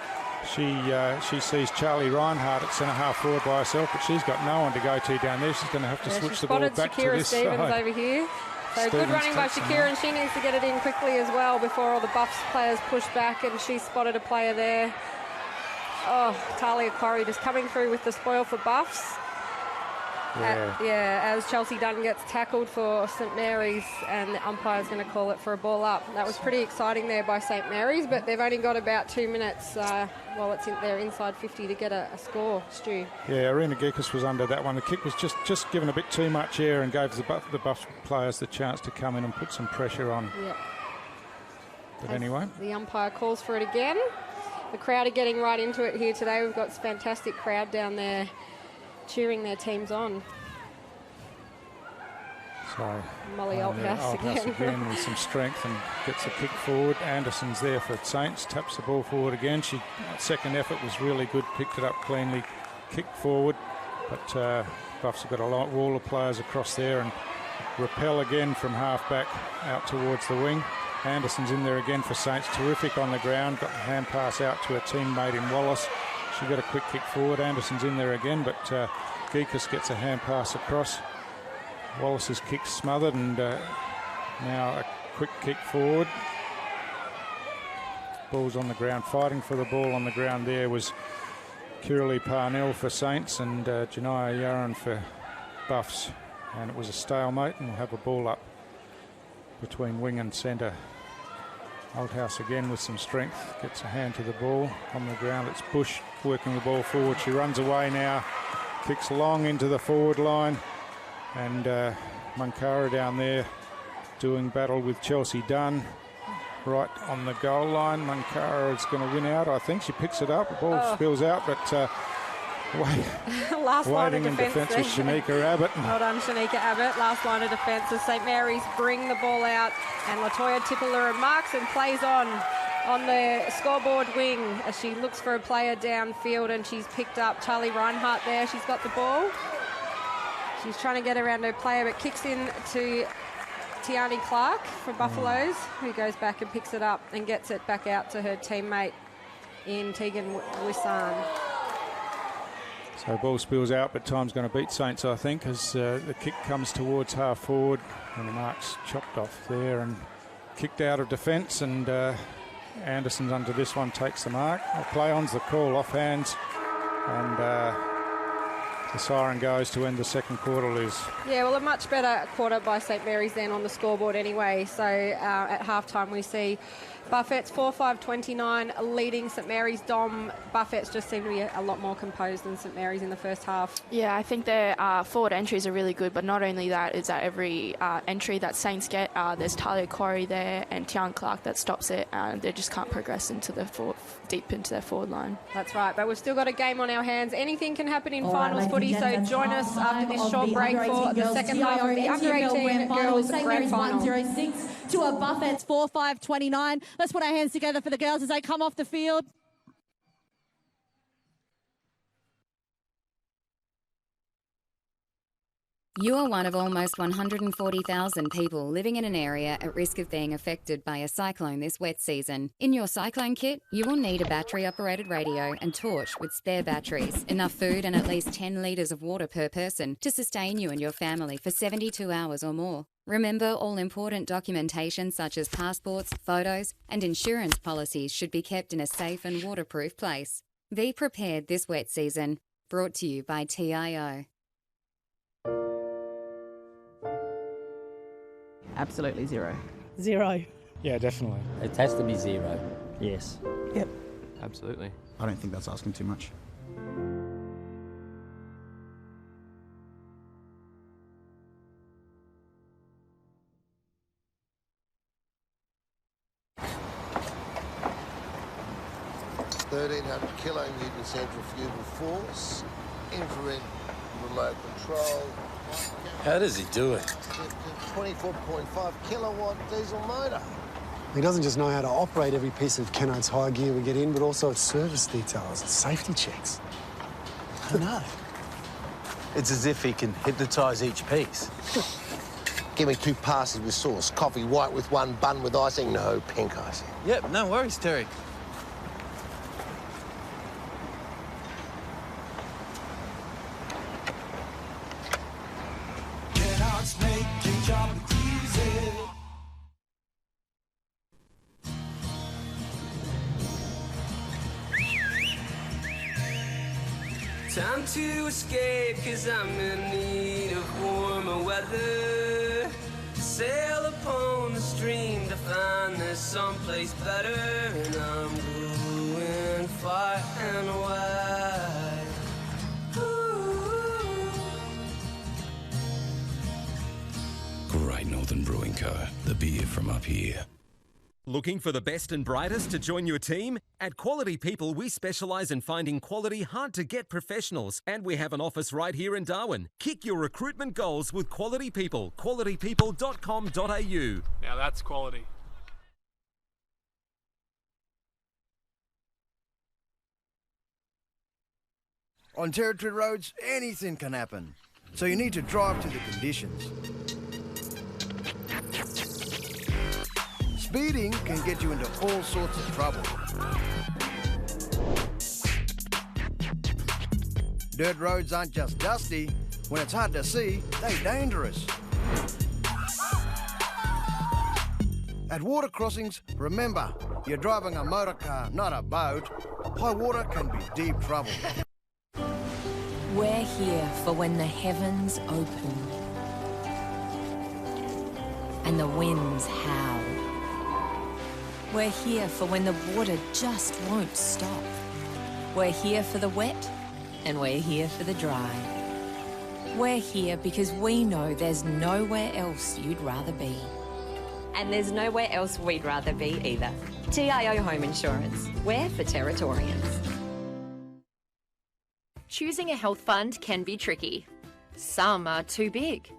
She sees Charlie Reinhardt at centre half forward by herself, but she's got no one to go to down there. She's going to have to switch the ball back Shakira to this Stevens side. over here. So good running by Shakira, and she needs to get it in quickly as well before all the Buffs players push back, and she spotted a player there. Oh, Talia Corrie just coming through with the spoil for Buffs. As Chelsea Dunn gets tackled for St Mary's, and the umpire's going to call it for a ball up. That was pretty exciting there by St Mary's, but they've only got about 2 minutes while it's in there inside 50 to get a score, Stu. Yeah, Arena Geekus was under that one. The kick was just given a bit too much air and gave the Buffs players the chance to come in and put some pressure on. Yep. But anyway. The umpire calls for it again. The crowd are getting right into it here today. We've got a fantastic crowd down there cheering their teams on. So Molly Althouse again with some strength and gets a kick forward. Anderson's there for Saints, taps the ball forward again. Second effort was really good, picked it up cleanly, kicked forward, but Buffs have got a wall of players across there, and Rappel again from half back out towards the wing. Anderson's in there again for Saints, terrific on the ground, got the hand pass out to a teammate in Wallace. She got a quick kick forward. Anderson's in there again, but Geekus gets a hand pass across. Wallace's kick smothered, and now a quick kick forward. Ball's on the ground. Fighting for the ball on the ground there was Kiralee Parnell for Saints and Janiyah Yaron for Buffs. And it was a stalemate, and we'll have a ball up between wing and centre. Althouse again with some strength, gets a hand to the ball on the ground. It's Bush working the ball forward. She runs away now, kicks long into the forward line, and Munkara down there doing battle with Chelsea Dunn right on the goal line. Munkara is going to win out. I think she picks it up. The ball spills out, but last line of waiting in defence with Shanika Abbott. Well done, Shanika Abbott. Last line of defence as St Mary's bring the ball out, and Latoya Tippler remarks and plays on the scoreboard wing as she looks for a player downfield, and she's picked up Charlie Reinhardt there. She's got the ball. She's trying to get around her player, but kicks in to Tiani Clark from Buffaloes, who goes back and picks it up and gets it back out to her teammate in Tegan Wissan. So ball spills out, but time's going to beat Saints, I think, as the kick comes towards half forward, and the mark's chopped off there and kicked out of defence, and Anderson's under this one, takes the mark. Play on's the call, off hands, and the siren goes to end the second quarter, Liz. Yeah, well, a much better quarter by St Mary's then on the scoreboard anyway. So at halftime we see Buffett's 4-5-29 leading St Mary's. Dom, Buffett's just seem to be a lot more composed than St Mary's in the first half. Yeah, I think their forward entries are really good, but not only that, is that every entry that Saints get, there's Talia Corrie there and Tian Clark that stops it, and they just can't progress into the deep into their forward line. That's right, but we've still got a game on our hands. Anything can happen in finals footy, so join us after this short break for the second half of the under-18 girls grand final. 106 to a Buffett's 4-5-29. Let's put our hands together for the girls as they come off the field. You are one of almost 140,000 people living in an area at risk of being affected by a cyclone this wet season. In your cyclone kit, you will need a battery-operated radio and torch with spare batteries, enough food and at least 10 litres of water per person to sustain you and your family for 72 hours or more. Remember, all important documentation such as passports, photos and insurance policies should be kept in a safe and waterproof place. Be prepared this wet season. Brought to you by TIO. Absolutely zero. Zero. Yeah, definitely. It has to be zero. Yes. Yep. Absolutely. I don't think that's asking too much. kilonewton centrifugal force, infrared remote control. How does he do it? 24.5 kilowatt diesel motor. He doesn't just know how to operate every piece of Kennard's high gear we get in, but also its service details and safety checks. I know. It's as if he can hypnotise each piece. Give me 2 passes with sauce. Coffee white with 1, bun with icing. No, pink icing. Yep, no worries, Terry. Kennard's making job easy. Time to escape, cause I'm in need of warmer weather. Sail upon the stream to find there's someplace better. And I'm going far and wide. Ooh. Great Northern Brewing Co., the beer from up here. Looking for the best and brightest to join your team? At Quality People, we specialise in finding quality, hard-to-get professionals, and we have an office right here in Darwin. Kick your recruitment goals with Quality People. qualitypeople.com.au. Now that's quality. On Territory roads, anything can happen, so you need to drive to the conditions. Speeding can get you into all sorts of trouble. Dirt roads aren't just dusty. When it's hard to see, they're dangerous. At water crossings, remember, you're driving a motor car, not a boat. High water can be deep trouble. We're here for when the heavens open and the winds howl. We're here for when the water just won't stop. We're here for the wet, and we're here for the dry. We're here because we know there's nowhere else you'd rather be. And there's nowhere else we'd rather be either. TIO Home Insurance. We're for Territorians. Choosing a health fund can be tricky. Some are too big,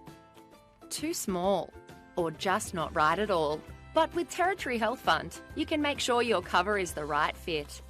too small, or just not right at all. But with Territory Health Fund, you can make sure your cover is the right fit.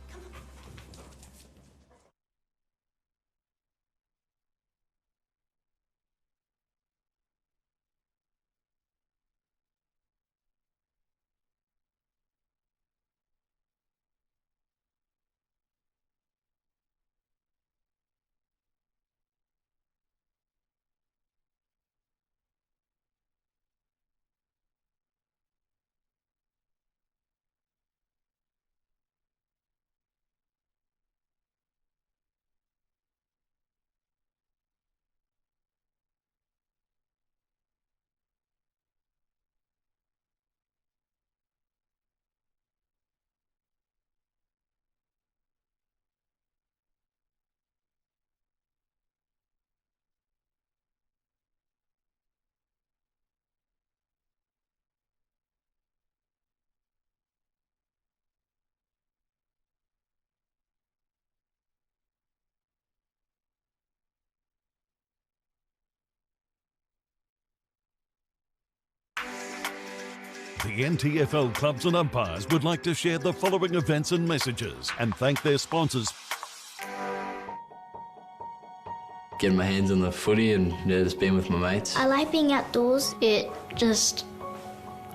The NTFL clubs and umpires would like to share the following events and messages and thank their sponsors. Getting my hands on the footy and just being with my mates. I like being outdoors. It just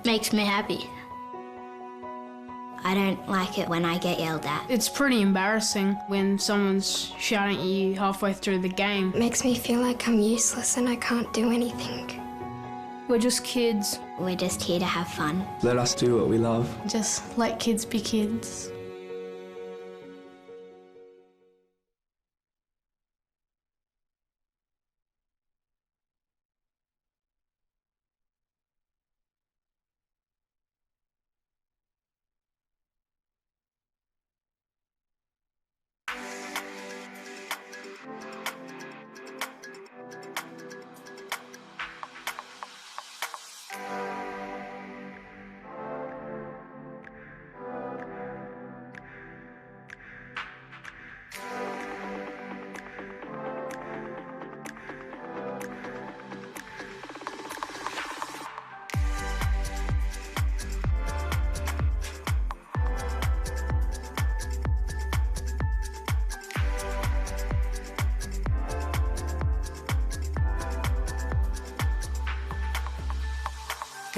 makes me happy. I don't like it when I get yelled at. It's pretty embarrassing when someone's shouting at you halfway through the game. It makes me feel like I'm useless and I can't do anything. We're just kids. We're just here to have fun. Let us do what we love. Just let kids be kids.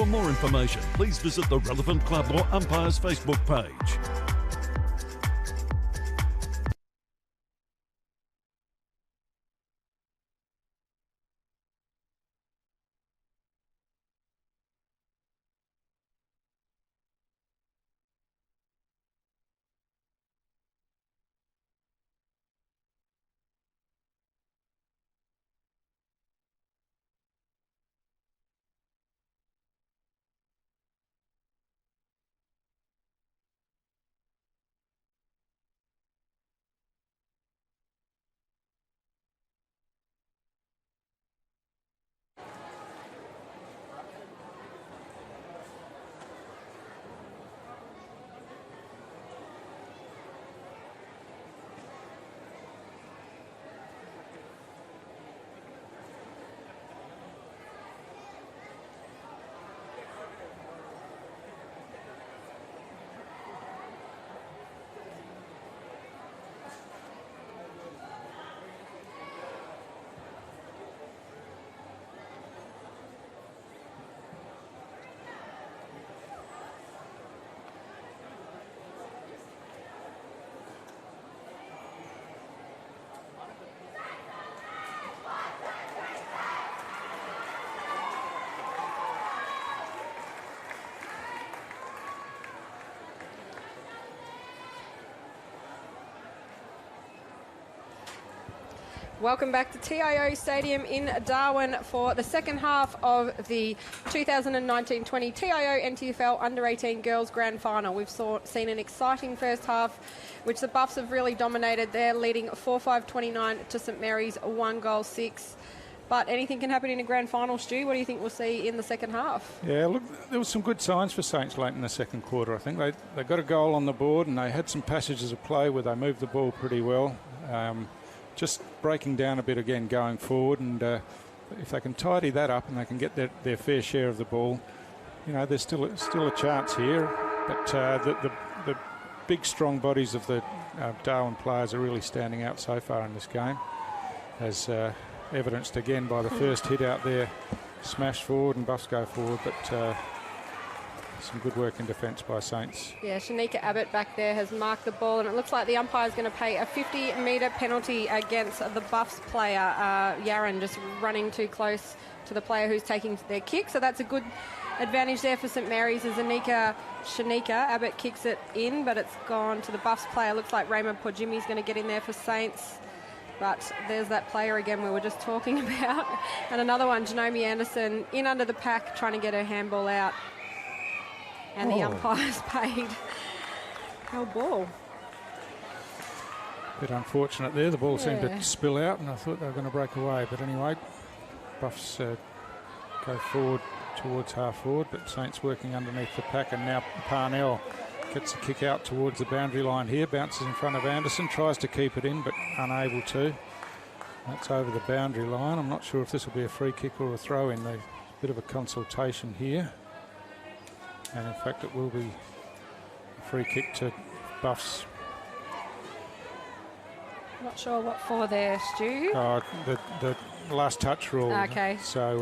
For more information, please visit the relevant club or umpire's Facebook page. Welcome back to TIO Stadium in Darwin for the second half of the 2019-20 TIO NTFL Under-18 Girls Grand Final. We've seen an exciting first half, which the Buffs have really dominated. They're leading 4-5-29 to St Mary's, 1-6. But anything can happen in a grand final, Stu. What do you think we'll see in the second half? Yeah, look, there was some good signs for Saints late in the second quarter. I think they got a goal on the board and they had some passages of play where they moved the ball pretty well. Just breaking down a bit again going forward, and if they can tidy that up and they can get their fair share of the ball, you know, there's still a chance here. But the big strong bodies of the Darwin players are really standing out so far in this game, as evidenced again by the first hit out there, smash forward and Buffs go forward, but some good work in defence by Saints. Yeah, Shanika Abbott back there has marked the ball, and it looks like the umpire's going to pay a 50-metre penalty against the Buffs player, Yaron, just running too close to the player who's taking their kick. So that's a good advantage there for St Mary's as Shanika Abbott kicks it in, but it's gone to the Buffs player. Looks like Raymond Pojimi's going to get in there for Saints. But there's that player again we were just talking about. And another one, Janome Anderson, in under the pack, trying to get her handball out. And the umpire's paid our ball. Bit unfortunate there. The ball seemed to spill out, and I thought they were going to break away. But anyway, Buffs go forward towards half forward, but Saints working underneath the pack, and now Parnell gets a kick out towards the boundary line here, bounces in front of Anderson, tries to keep it in, but unable to. That's over the boundary line. I'm not sure if this will be a free kick or a throw-in. There's a bit of a consultation here. And in fact, it will be a free kick to Buffs. Not sure what for there, Stu. The last touch rule. Okay. So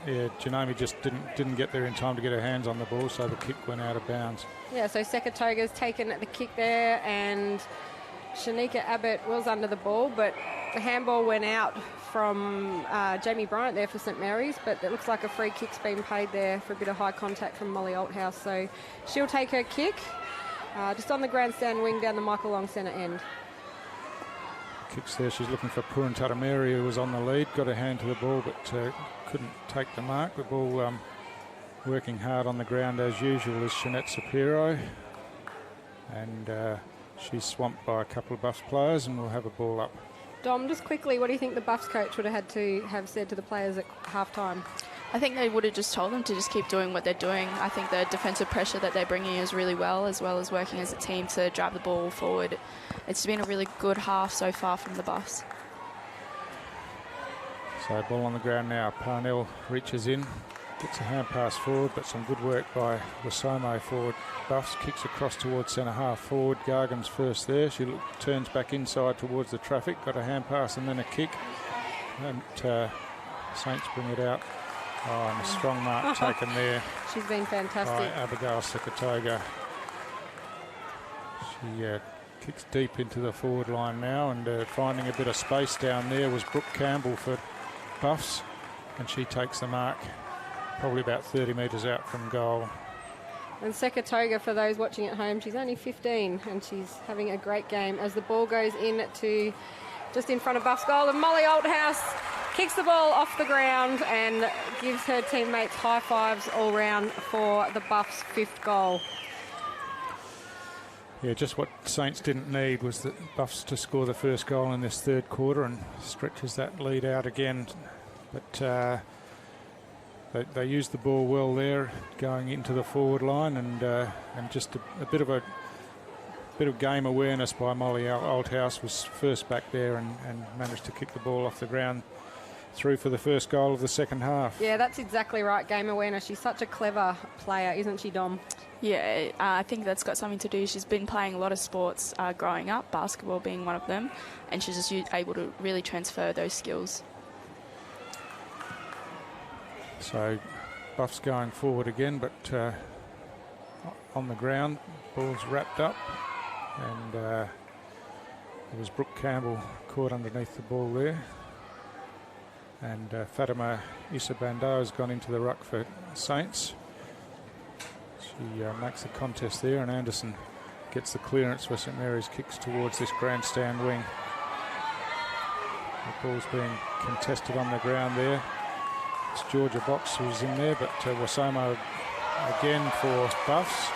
yeah, Janome just didn't get there in time to get her hands on the ball, so the kick went out of bounds. Yeah, so Sekatoga's taken the kick there, and Shanika Abbott was under the ball, but the handball went out from Jamie Bryant there for St Mary's, but it looks like a free kick's been paid there for a bit of high contact from Molly Althouse, so she'll take her kick just on the grandstand wing down the Michael Long centre end. Kicks there, she's looking for Purin Tatameri, who was on the lead, got her hand to the ball, but couldn't take the mark. The ball working hard on the ground as usual is Shanette Sapiro, and she's swamped by a couple of Buffs players, and we'll have a ball up. Dom, just quickly, what do you think the Buffs coach would have had to have said to the players at half-time? I think they would have just told them to just keep doing what they're doing. I think the defensive pressure that they're bringing is really well as working as a team to drive the ball forward. It's been a really good half so far from the Buffs. So ball on the ground now. Parnell reaches in, gets a hand pass forward, but some good work by Wasomo forward. Buffs kicks across towards centre half forward. Gargan's first there. She turns back inside towards the traffic. Got a hand pass and then a kick. And Saints bring it out Oh, and a strong mark taken there. She's been fantastic. By Abigail Sekatoga. She kicks deep into the forward line now, and finding a bit of space down there was Brooke Campbell for Buffs, and she takes the mark probably about 30 metres out from goal. And Sekatoga, for those watching at home, she's only 15 and she's having a great game as the ball goes in to just in front of Buff's goal, and Molly Althouse kicks the ball off the ground and gives her teammates high fives all round for the Buffs' 5th goal. Yeah, just what Saints didn't need was the Buffs to score the first goal in this 3rd quarter, and stretches that lead out again. But they used the ball well there, going into the forward line, and just a bit of game awareness by Molly Althouse. Was first back there and managed to kick the ball off the ground through for the first goal of the second half. Yeah, that's exactly right, game awareness. She's such a clever player, isn't she, Dom? Yeah, I think that's got something to do. She's been playing a lot of sports growing up, basketball being one of them, and she's just able to really transfer those skills. So Buff's going forward again, but on the ground, ball's wrapped up, and it was Brooke Campbell caught underneath the ball there. And Fatima Isabando has gone into the ruck for Saints. She makes the contest there, and Anderson gets the clearance for St Mary's, kicks towards this grandstand wing. The ball's being contested on the ground there. It's Georgia Box who's in there, but Wasomo again for Buffs.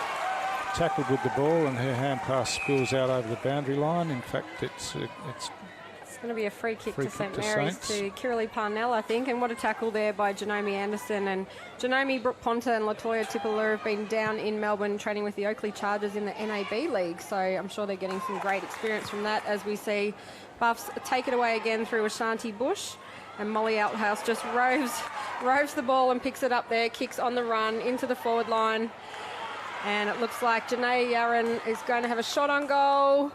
Tackled with the ball, and her hand pass spills out over the boundary line. In fact, it's going to be a free kick to St Mary's to Kiralee Parnell, I think. And what a tackle there by Janome Anderson. And Janome, Brooke Ponta and Latoya Tipalur have been down in Melbourne training with the Oakley Chargers in the NAB League. So I'm sure they're getting some great experience from that, as we see Buffs take it away again through Ashanti Bush. And Molly Althouse just roves the ball and picks it up there, kicks on the run into the forward line. And it looks like Janae Yaron is going to have a shot on goal.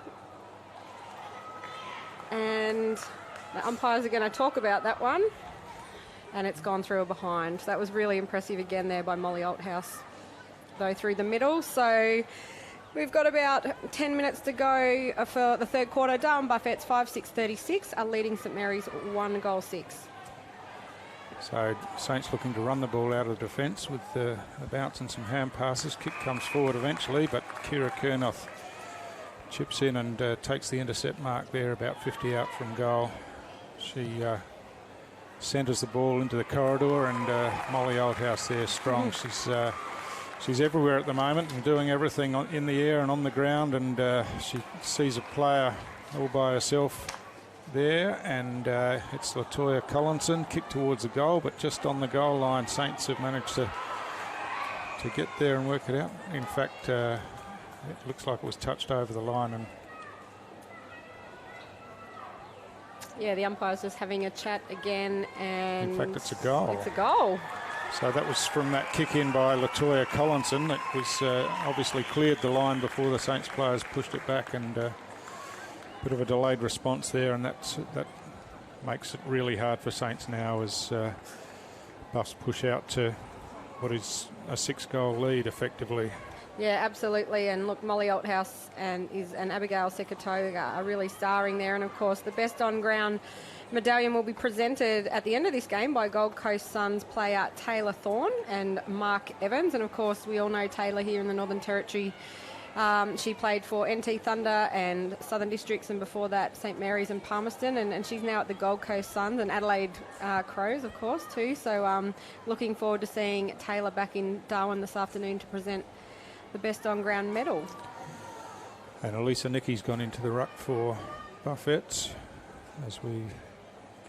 And the umpires are going to talk about that one. And it's gone through a behind. That was really impressive again there by Molly Althouse, though, through the middle. So we've got about 10 minutes to go for the 3rd quarter. Darwin Buffett's 5-6-36 are leading St Mary's 1-6. So Saints looking to run the ball out of the defence with a bounce and some hand passes. Kick comes forward eventually, but Kira Kernoth chips in and takes the intercept mark there, about 50 out from goal. She centres the ball into the corridor, and Molly Althouse there strong. She's everywhere at the moment and doing everything in the air and on the ground, and she sees a player all by herself there, and it's Latoya Collinson, kicked towards the goal, but just on the goal line. Saints have managed to get there and work it out. In fact, it looks like it was touched over the line. And yeah, the umpire's just having a chat again, and in fact, it's a goal. It's a goal. So that was from that kick in by Latoya Collinson. That was obviously cleared the line before the Saints players pushed it back, and bit of a delayed response there, and that makes it really hard for Saints now as Buffs push out to what is a 6-goal lead effectively. Yeah, absolutely. And look, Molly Althouse and Abigail Sekatoga are really starring there. And of course, the best on-ground medallion will be presented at the end of this game by Gold Coast Suns player Taylor Thorne and Mark Evans. And of course, we all know Taylor here in the Northern Territory. She played for NT Thunder and Southern Districts, and before that St Mary's and Palmerston, and she's now at the Gold Coast Suns and Adelaide Crows, of course, too. So looking forward to seeing Taylor back in Darwin this afternoon to present the best on-ground medal. And Elisa Nicky's gone into the ruck for Buffett as we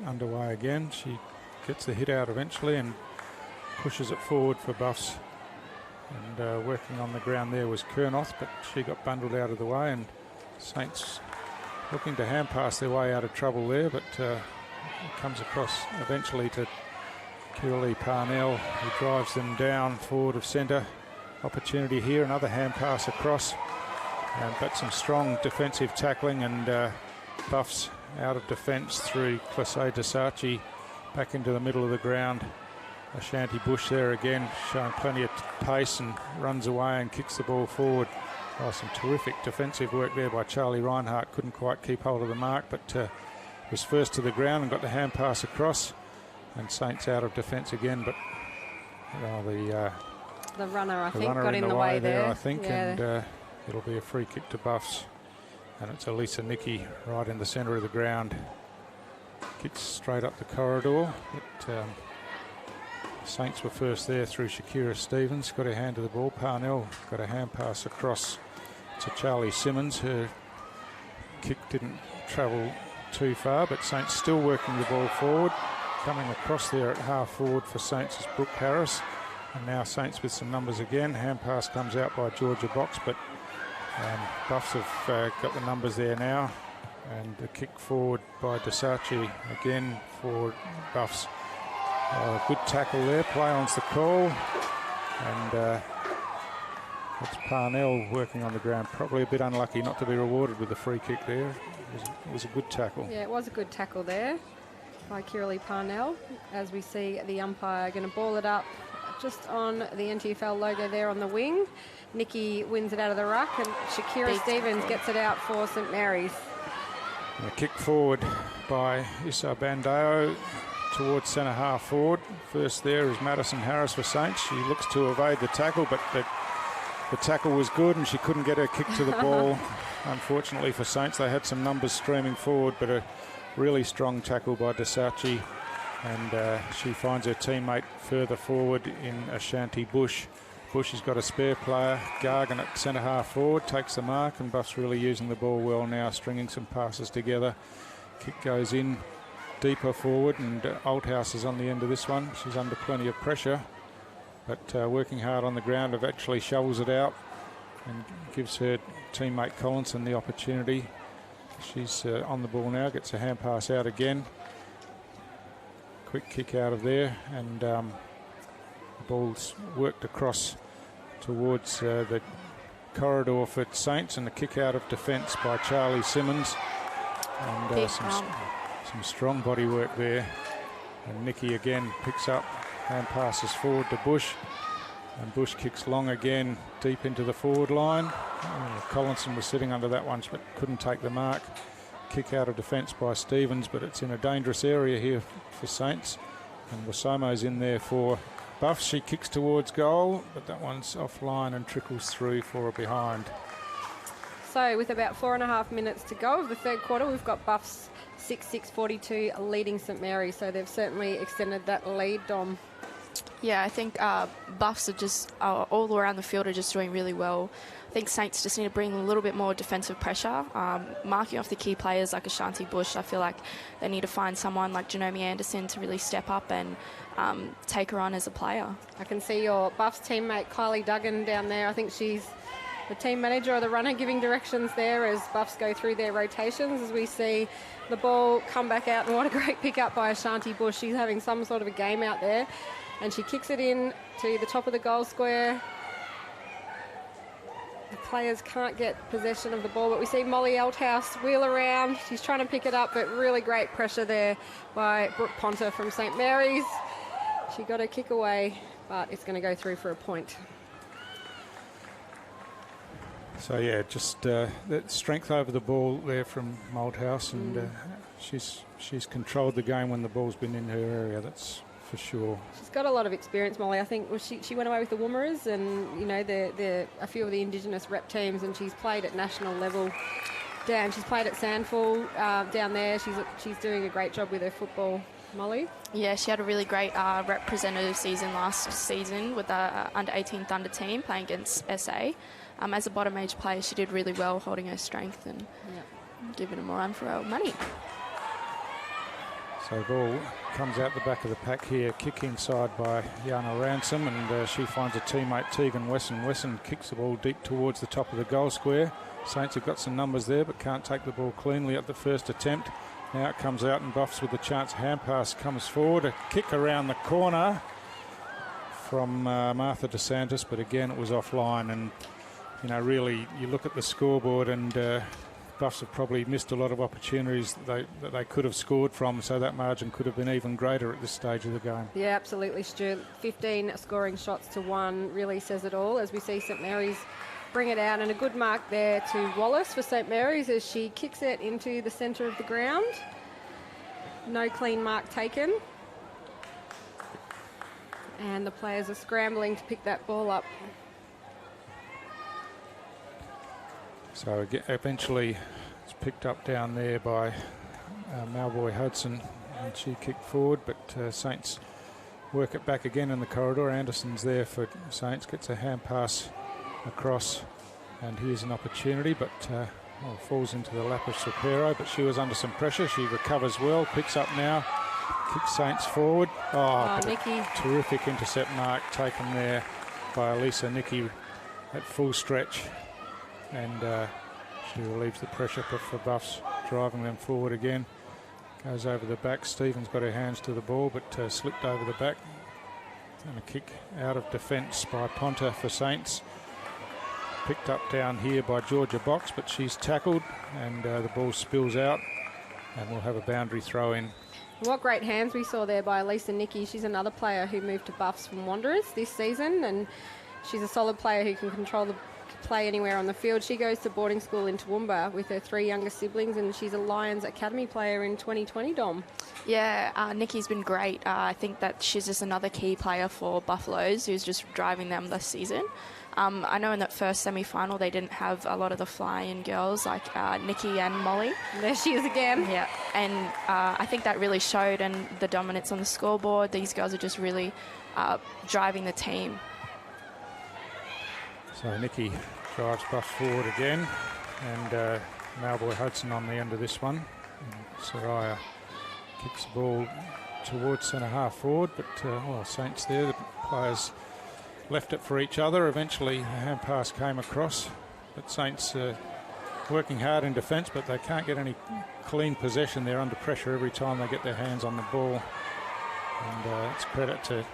underway again. She gets the hit out eventually and pushes it forward for Buffs. And working on the ground there was Kernoth, but she got bundled out of the way, and Saints looking to hand pass their way out of trouble there, but it comes across eventually to Kiralee Parnell, who drives them down forward of centre. Opportunity here, another hand pass across, but some strong defensive tackling, and Buffs out of defence through Clasey Desachi back into the middle of the ground. Ashanti Bush there again, showing plenty of pace and runs away and kicks the ball forward. Oh, some terrific defensive work there by Charlie Reinhardt. Couldn't quite keep hold of the mark, but was first to the ground and got the hand pass across. And Saints out of defence again, but the runner, I think, got in the way there, I think, and it'll be a free kick to Buffs. And it's Elisa Nicky right in the centre of the ground. Kicks straight up the corridor. But, Saints were first there through Shakira Stevens. Got her hand to the ball. Parnell got a hand pass across to Charlie Simmons. Her kick didn't travel too far, but Saints still working the ball forward. Coming across there at half forward for Saints is Brooke Harris. And now Saints with some numbers again. Hand pass comes out by Georgia Box, but Buffs have got the numbers there now. And the kick forward by Desace again for Buffs. Good tackle there. Play on's the call. And it's Parnell working on the ground. Probably a bit unlucky not to be rewarded with the free kick there. It was a good tackle. Yeah, it was a good tackle there by Kiralee Parnell. As we see the umpire going to ball it up just on the NTFL logo there on the wing. Nikki wins it out of the ruck, and Shakira Stevens gets it out for St Mary's. A kick forward by Issa Bandeo towards centre half forward. First there is Madison Harris for Saints. She looks to evade the tackle, but the tackle was good and she couldn't get her kick to the ball. Unfortunately for Saints, they had some numbers streaming forward, but a really strong tackle by Desace, and she finds her teammate further forward in Ashanti Bush. Bush has got a spare player, Gargan at centre half forward, takes the mark, and Buff's really using the ball well now, stringing some passes together. Kick goes in deeper forward, and Althouse is on the end of this one. She's under plenty of pressure, but working hard on the ground, eventually shovels it out and gives her teammate Collinson the opportunity. She's on the ball now, gets a hand pass out again. Quick kick out of there, and the ball's worked across towards the corridor for Saints, and the kick out of defence by Charlie Simmons. And some strong body work there. And Nikki again picks up, hand passes forward to Bush. And Bush kicks long again, deep into the forward line. Collinson was sitting under that one, but couldn't take the mark. Kick out of defence by Stevens, but it's in a dangerous area here for Saints. And Wasomo's in there for Buffs. She kicks towards goal, but that one's offline and trickles through for a behind. So with about 4.5 minutes to go of the third quarter, we've got Buffs 6-6-42 leading St Mary's. So they've certainly extended that lead, Dom. Yeah, I think Buffs are just all around the field are just doing really well. I think Saints just need to bring a little bit more defensive pressure, marking off the key players like Ashanti Bush. I feel like they need to find someone like Janome Anderson to really step up and take her on as a player. I can see your Buffs teammate Kylie Duggan down there. I think she's the team manager or the runner giving directions there as Buffs go through their rotations, as we see the ball come back out. And what a great pick up by Ashanti Bush. She's having some sort of a game out there. And she kicks it in to the top of the goal square. The players can't get possession of the ball, but we see Molly Althouse wheel around. She's trying to pick it up, but really great pressure there by Brooke Ponter from St Mary's. She got her kick away, but it's going to go through for a point. So yeah, just that strength over the ball there from Malthouse, and she's controlled the game when the ball's been in her area. That's for sure. She's got a lot of experience, Molly. I think she went away with the Woomerers, and you know a few of the Indigenous rep teams, and she's played at national level. Down, she's played at Sandford down there. She's doing a great job with her football, Molly. Yeah, she had a really great representative season last season with the under-18 Thunder team playing against SA. As a bottom age player, she did really well, holding her strength and giving them a run for her money. So ball comes out the back of the pack here, kick inside by Yana Ransom, and she finds a teammate, Tegan Wesson. Wesson kicks the ball deep towards the top of the goal square. Saints have got some numbers there, but can't take the ball cleanly at the first attempt. Now it comes out, and Buffs with the chance. Hand pass comes forward, a kick around the corner from Martha DeSantis, but again it was offline. And you know, really, you look at the scoreboard, and Buffs have probably missed a lot of opportunities that they could have scored from, so that margin could have been even greater at this stage of the game. Yeah, absolutely, Stu. 15 scoring shots to 1 really says it all, as we see St Mary's bring it out, and a good mark there to Wallace for St Mary's as she kicks it into the centre of the ground. No clean mark taken. And the players are scrambling to pick that ball up. So eventually it's picked up down there by Malboy Hudson, and she kicked forward, but Saints work it back again in the corridor. Anderson's there for Saints, gets a hand pass across, and here's an opportunity, but falls into the lap of Supero, but she was under some pressure. She recovers well, picks up now, kicks Saints forward. Nikki. Terrific intercept mark taken there by Elisa Nicky at full stretch. And she relieves the pressure for Buffs, driving them forward again. Goes over the back. Stevens got her hands to the ball, but slipped over the back. And a kick out of defence by Ponta for Saints. Picked up down here by Georgia Box, but she's tackled, and the ball spills out, and we'll have a boundary throw in. What great hands we saw there by Elisa Nicky. She's another player who moved to Buffs from Wanderers this season, and she's a solid player who can control the play anywhere on the field. She goes to boarding school in Toowoomba with her 3 younger siblings, and she's a Lions Academy player in 2020, Dom. Yeah, Nikki's been great. I think that she's just another key player for Buffaloes who's just driving them this season. I know in that first semi-final they didn't have a lot of the fly-in girls like Nikki and Molly. There she is again. Yeah, and I think that really showed, and the dominance on the scoreboard. These girls are just really driving the team. So Nicky drives Buffs forward again, and Malboy Hudson on the end of this one. And Soraya kicks the ball towards centre half forward, but Saints there, the players left it for each other. Eventually a hand pass came across, but Saints working hard in defence, but they can't get any clean possession. They're under pressure every time they get their hands on the ball, and it's credit to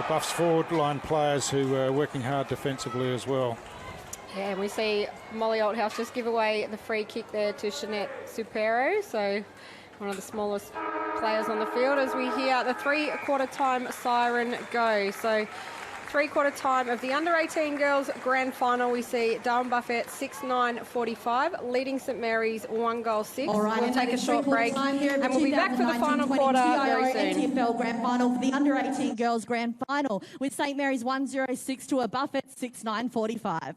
Buffs forward line players who are working hard defensively as well. Yeah, and we see Molly Althouse just give away the free kick there to Jeanette Supero, so one of the smallest players on the field, as we hear the 3/4 time siren go. So 3/4 time of the under-18 girls grand final. We see Darwin Buffett 6-9-45, leading St Mary's 1-6. All right, we'll take a short break, and we'll be back for the final quarter very soon. NTFL grand final for the under-18 girls grand final, with St Mary's 106 to a Buffett 6-9-45.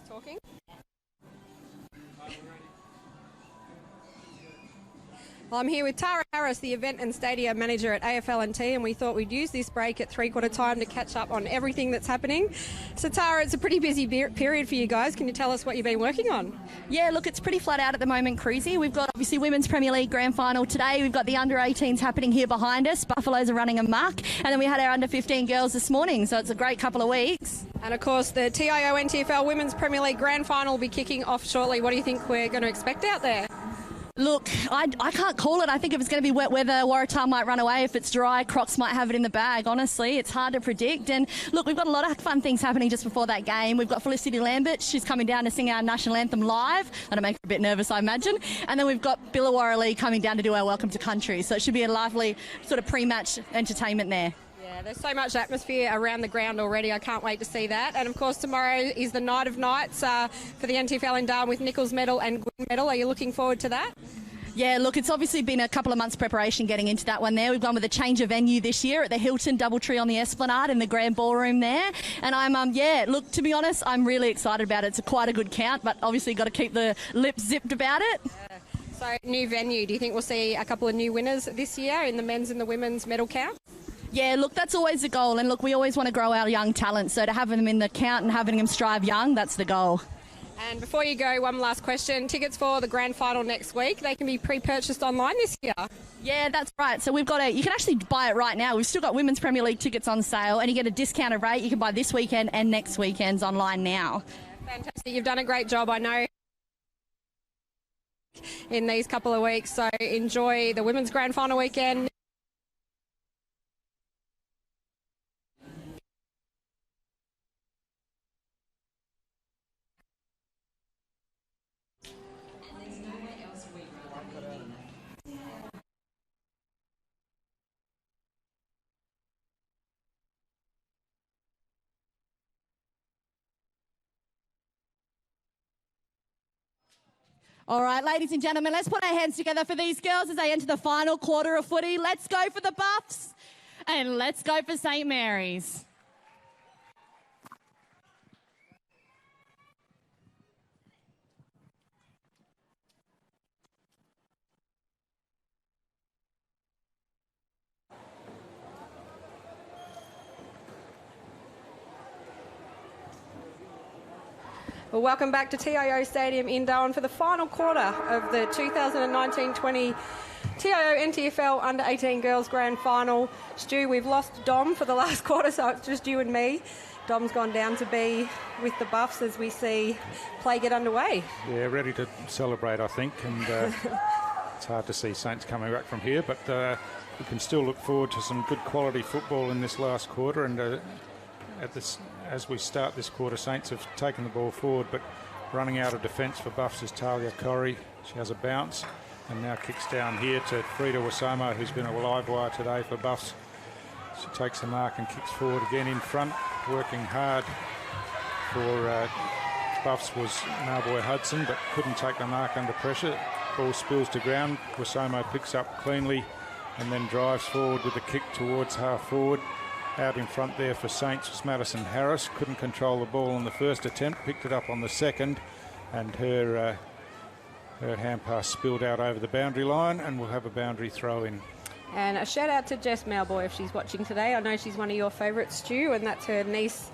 Talking. Well, I'm here with Tara Harris, the event and stadium manager at AFL&T, and we thought we'd use this break at 3/4 time to catch up on everything that's happening. So, Tara, it's a pretty busy period for you guys. Can you tell us what you've been working on? Yeah, look, it's pretty flat out at the moment, Cruzy. We've got, obviously, Women's Premier League Grand Final today. We've got the under-18s happening here behind us. Buffaloes are running amok. And then we had our under-15 girls this morning, so it's a great couple of weeks. And, of course, the TIO NTFL Women's Premier League Grand Final will be kicking off shortly. What do you think we're going to expect out there? Look, I can't call it. I think if it's going to be wet weather, Waratah might run away. If it's dry, Crocs might have it in the bag. Honestly, it's hard to predict. And look, we've got a lot of fun things happening just before that game. We've got Felicity Lambert. She's coming down to sing our national anthem live. That'll make her a bit nervous, I imagine. And then we've got Billawarra Lee coming down to do our Welcome to Country. So it should be a lively sort of pre-match entertainment there. Yeah, there's so much atmosphere around the ground already. I can't wait to see that. And, of course, tomorrow is the night of nights for the NTFL in Darwin with Nichols Medal and Gwyn Medal. Are you looking forward to that? Yeah, look, it's obviously been a couple of months' preparation getting into that one there. We've gone with a change of venue this year at the Hilton Doubletree on the Esplanade in the Grand Ballroom there. And I'm, look, to be honest, I'm really excited about it. It's quite a good count, but obviously got to keep the lips zipped about it. Yeah. So, new venue. Do you think we'll see a couple of new winners this year in the men's and the women's medal count? Yeah, look, that's always the goal. And look, we always want to grow our young talent. So to have them in the count and having them strive young, that's the goal. And before you go, one last question. Tickets for the grand final next week, they can be pre-purchased online this year. Yeah, that's right. So we've got you can actually buy it right now. We've still got Women's Premier League tickets on sale and you get a discounted rate. You can buy this weekend and next weekend's online now. Fantastic. You've done a great job, I know, in these couple of weeks. So enjoy the women's grand final weekend. All right, ladies and gentlemen, let's put our hands together for these girls as they enter the final quarter of footy. Let's go for the Buffs and let's go for St. Mary's. Well, welcome back to TIO Stadium in Darwin for the final quarter of the 2019-20 TIO NTFL Under-18 Girls Grand Final. Stu, we've lost Dom for the last quarter, so it's just you and me. Dom's gone down to be with the Buffs as we see play get underway. Yeah, ready to celebrate, I think, and it's hard to see Saints coming back from here, but we can still look forward to some good quality football in this last quarter, and as we start this quarter, Saints have taken the ball forward, but running out of defence for Buffs is Talia Corrie. She has a bounce and now kicks down here to Frida Wasamo, who's been a live wire today for Buffs. She takes the mark and kicks forward again in front, working hard for Buffs was Narboy Hudson, but couldn't take the mark under pressure. Ball spills to ground. Wasamo picks up cleanly and then drives forward with a kick towards half forward. Out in front there for Saints was Madison Harris. Couldn't control the ball on the first attempt, picked it up on the second, and her hand pass spilled out over the boundary line, and we'll have a boundary throw in. And a shout out to Jess Malboy if she's watching today. I know she's one of your favourites, Stu, and that's her niece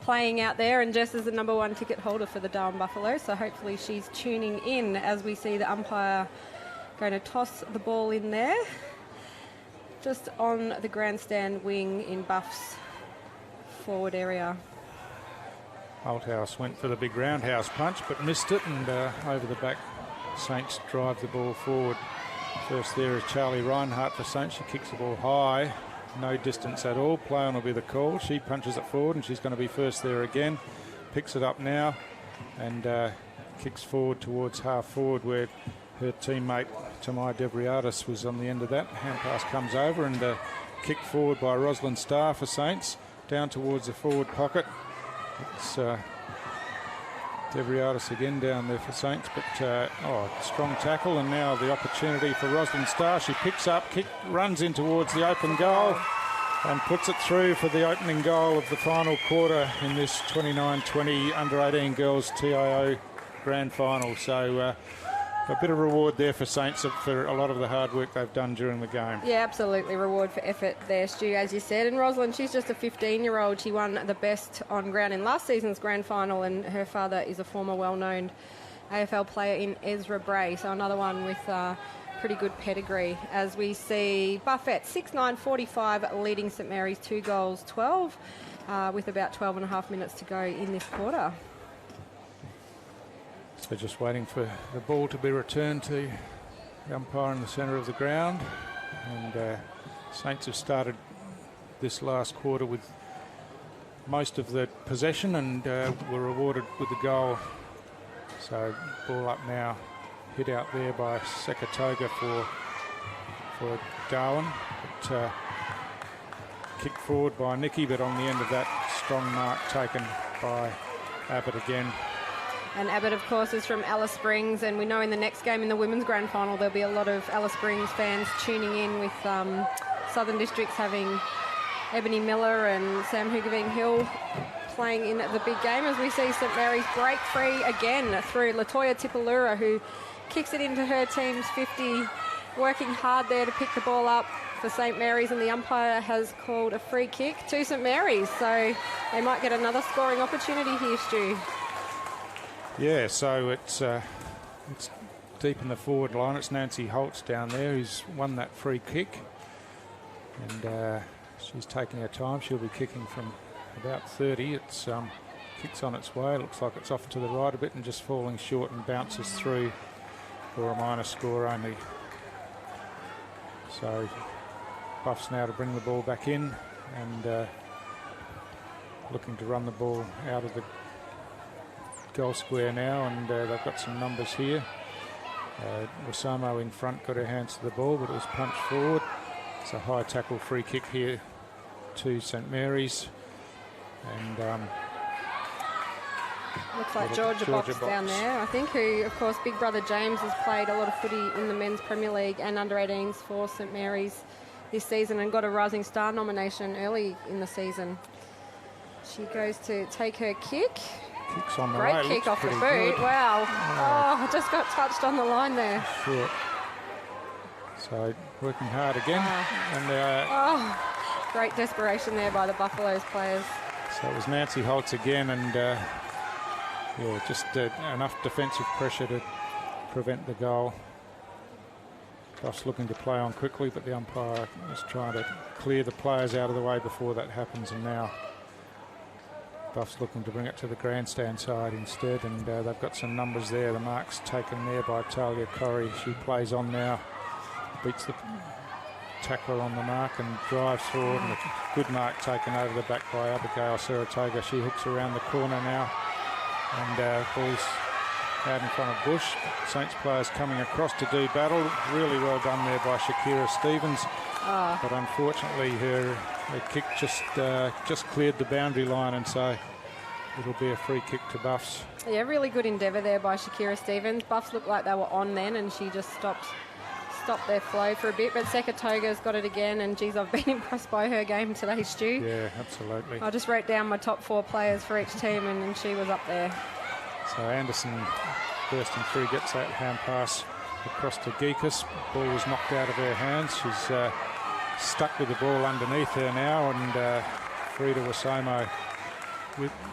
playing out there, and Jess is the #1 ticket holder for the Darwin Buffalo, so hopefully she's tuning in as we see the umpire going to toss the ball in there. Just on the grandstand wing in Buff's forward area. Althouse went for the big roundhouse punch but missed it, and over the back Saints drive the ball forward. First there is Charlie Reinhardt for Saints. She kicks the ball high, no distance at all. Play on will be the call. She punches it forward and she's going to be first there again. Picks it up now and kicks forward towards half forward where her teammate Tamai Devriadis was on the end of that. Hand pass comes over and kick forward by Rosalind Starr for Saints, down towards the forward pocket. It's Devriadis again down there for Saints, but strong tackle, and now the opportunity for Rosalind Starr. She picks up, runs in towards the open goal and puts it through for the opening goal of the final quarter in this 29-20 Under-18 Girls TIO Grand Final. So a bit of reward there for Saints for a lot of the hard work they've done during the game. Yeah, absolutely. Reward for effort there, Stu, as you said. And Rosalind, she's just a 15-year-old. She won the best on ground in last season's grand final, and her father is a former well-known AFL player in Ezra Bray. So another one with pretty good pedigree. As we see Buffett, 6-9-45, leading St Mary's 2-12, with about 12.5 minutes to go in this quarter. So just waiting for the ball to be returned to the umpire in the centre of the ground, and Saints have started this last quarter with most of the possession and were rewarded with the goal. So ball up now, hit out there by Sekatoga for Darwin. But, kicked forward by Nicky, but on the end of that, strong mark taken by Abbott again. And Abbott, of course, is from Alice Springs, and we know in the next game in the women's grand final there'll be a lot of Alice Springs fans tuning in, with Southern Districts having Ebony Miller and Sam Hugavine Hill playing in the big game, as we see St Mary's break free again through Latoya Tipalura, who kicks it into her team's 50, working hard there to pick the ball up for St Mary's, and the umpire has called a free kick to St Mary's, so they might get another scoring opportunity here, Stu. Yeah, so it's deep in the forward line. It's Nancy Holtz down there who's won that free kick, and she's taking her time. She'll be kicking from about 30. It's kicks on its way. It looks like it's off to the right a bit and just falling short, and bounces through for a minor score only. So Buffs now to bring the ball back in, and looking to run the ball out of the goal square now, and they've got some numbers here. Rosamo in front got her hands to the ball, but it was punched forward. It's a high tackle free kick here to St Mary's, and looks like Georgia Box down there, I think, who, of course, big brother James has played a lot of footy in the Men's Premier League and under-18s for St Mary's this season, and got a Rising Star nomination early in the season. She goes to take her kick. Kicks on the Great way. kick off the boot. Good. Wow. Oh, just got touched on the line there. Short. So working hard again. And great desperation there by the Buffaloes players. so it was Nancy Holtz again, and yeah, just enough defensive pressure to prevent the goal. Buffs looking to play on quickly, but the umpire is trying to clear the players out of the way before that happens, and now Buffs looking to bring it to the grandstand side instead, and they've got some numbers there. The mark's taken there by Talia Corrie. She plays on now, beats the tackler on the mark and drives forward, and a good mark taken over the back by Abigail Saratoga. She hooks around the corner now, and ball's out in front of Bush. Saints players coming across to do battle. Really well done there by Shakira Stevens, but unfortunately her kick just cleared the boundary line, and so it'll be a free kick to Buffs. Yeah, really good endeavour there by Shakira Stevens. Buffs looked like they were on then, and she just stopped their flow for a bit, but Sekatoga's got it again, and geez, I've been impressed by her game today, Stu. Yeah, absolutely. I just wrote down my top 4 players for each team, and she was up there. So Anderson bursting through, gets that hand pass across to Geekus. Ball was knocked out of her hands. She's stuck with the ball underneath her now, and Frida Wasamo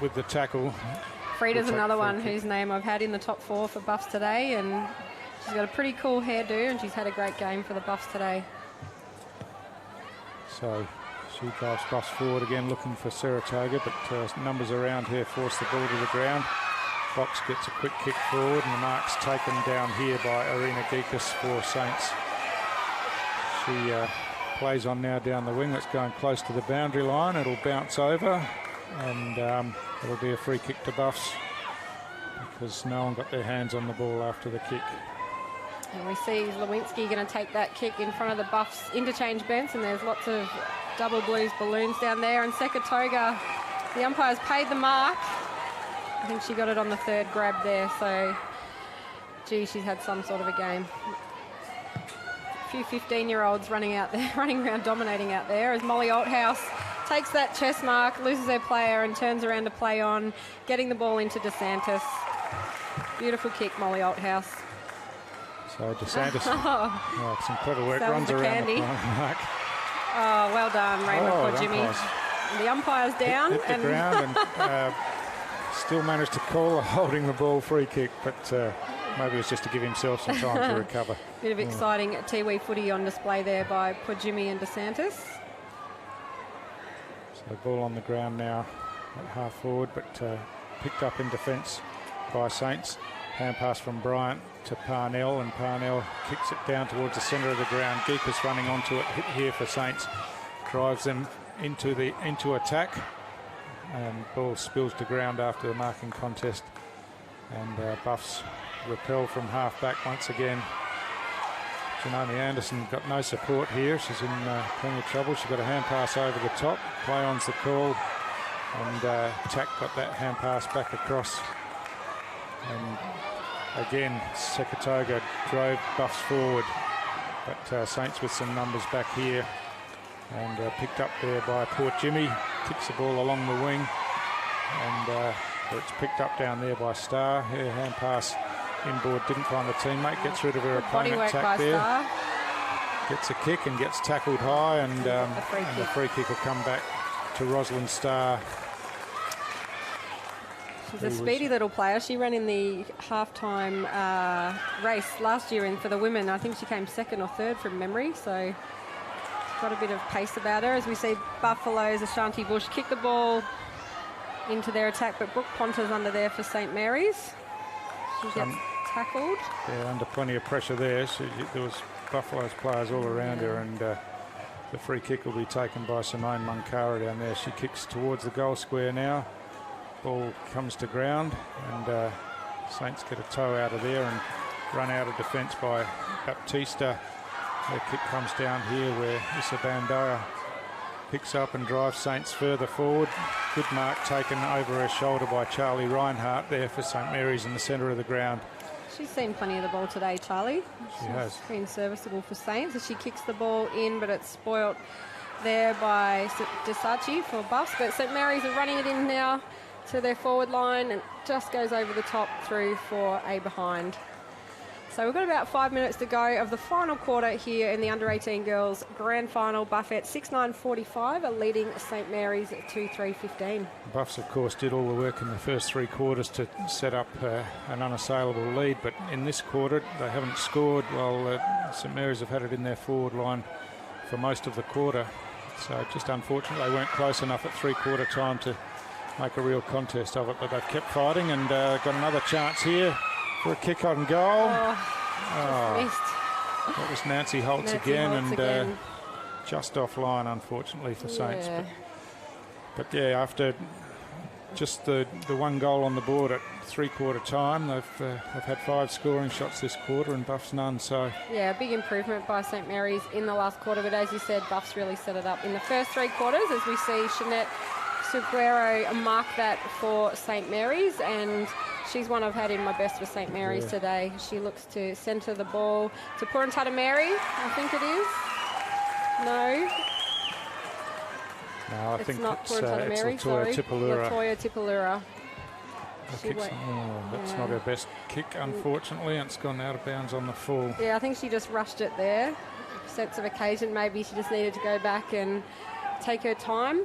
with the tackle. Frida's another one whose name I've had in the top 4 for Buffs today, and she's got a pretty cool hairdo, and she's had a great game for the Buffs today. So she drives Buffs forward again, looking for Saratoga, but numbers around her force the ball to the ground. Box gets a quick kick forward, and the mark's taken down here by Irina Geekus for Saints. She plays on now down the wing. It's going close to the boundary line. It'll bounce over, and it'll be a free kick to Buffs because no one got their hands on the ball after the kick. And we see Lewinsky going to take that kick in front of the Buffs interchange bench, and there's lots of double blues balloons down there, and Sekatoga, the umpire's paid the mark. I think she got it on the 3rd grab there, so gee, she's had some sort of a game. A few 15-year-olds running out there, running around dominating out there, as Molly Althouse takes that chest mark, loses her player, and turns around to play on, getting the ball into DeSantis. Beautiful kick, Molly Althouse. So DeSantis, some clever work, runs around the mark. Oh, well done, Raymond for Jimmy. The umpire's down. Hit the ground and still managed to call a holding the ball free kick, but maybe it's just to give himself some time to recover. Bit of exciting Tiwi footy on display there by Pujimi and DeSantis. So ball on the ground now at half forward, but picked up in defence by Saints. Hand pass from Bryant to Parnell, and Parnell kicks it down towards the centre of the ground. Geekus running onto it here for Saints, drives them into attack, and ball spills to ground after the marking contest. And Buffs repel from half back once again. Janoni Anderson got no support here. She's in plenty of trouble. She got a hand pass over the top. Play on's the call, and Tack got that hand pass back across. And again, Sekatoga drove Buffs forward, but Saints with some numbers back here, and picked up there by Port Jimmy. Kicks the ball along the wing, and it's picked up down there by Starr. Her hand pass inboard, didn't find the teammate, gets rid of her opponent. Tack there, Starr gets a kick and gets tackled high, and the free kick will come back to Rosalind Starr. She's a speedy little player. She ran in the halftime race last year for the women. I think she came second or third from memory, so she's got a bit of pace about her. As we see Buffalo's Ashanti Bush kick the ball into their attack, but Brooke Ponter's under there for St Mary's. She gets tackled. Yeah, under plenty of pressure there. There was Buffalo's players all around her, and the free kick will be taken by Simone Munkara down there. She kicks towards the goal square now. Ball comes to ground, and Saints get a toe out of there and run out of defence by Baptista. Their kick comes down here where Issa Bandoa picks up and drives Saints further forward. Good mark taken over her shoulder by Charlie Reinhardt there for St Mary's in the centre of the ground. She's seen plenty of the ball today, Charlie. She has. Been serviceable for Saints as she kicks the ball in, but it's spoilt there by Desachi for Buffs. But St Mary's are running it in now to their forward line, and just goes over the top through for a behind. So we've got about 5 minutes to go of the final quarter here in the under-18 girls grand final. Buffett 6-9-45 are leading St Mary's at 2-3-15. Buffs, of course, did all the work in the first three quarters to set up an unassailable lead, but in this quarter they haven't scored while St Mary's have had it in their forward line for most of the quarter. So just unfortunate they weren't close enough at three-quarter time to make a real contest of it, but they've kept fighting, and got another chance here for a kick on goal. Missed. That was Nancy Holtz again. Just offline, unfortunately, for Saints. But yeah, after just the one goal on the board at three-quarter time, they've had 5 scoring shots this quarter, and Buffs none. So yeah, big improvement by St Mary's in the last quarter, but as you said, Buffs really set it up in the first 3 quarters, as we see Jeanette Suguero mark that for St Mary's, and she's one I've had in my best for St Mary's today. She looks to centre the ball to Purantata Mary, I think it is. No, I think not it's Purantata Mary, Latoya Tipalura. Latoya Tipalura. That's not her best kick, unfortunately. It's gone out of bounds on the full. Yeah, I think she just rushed it there. Sense of occasion, maybe she just needed to go back and take her time.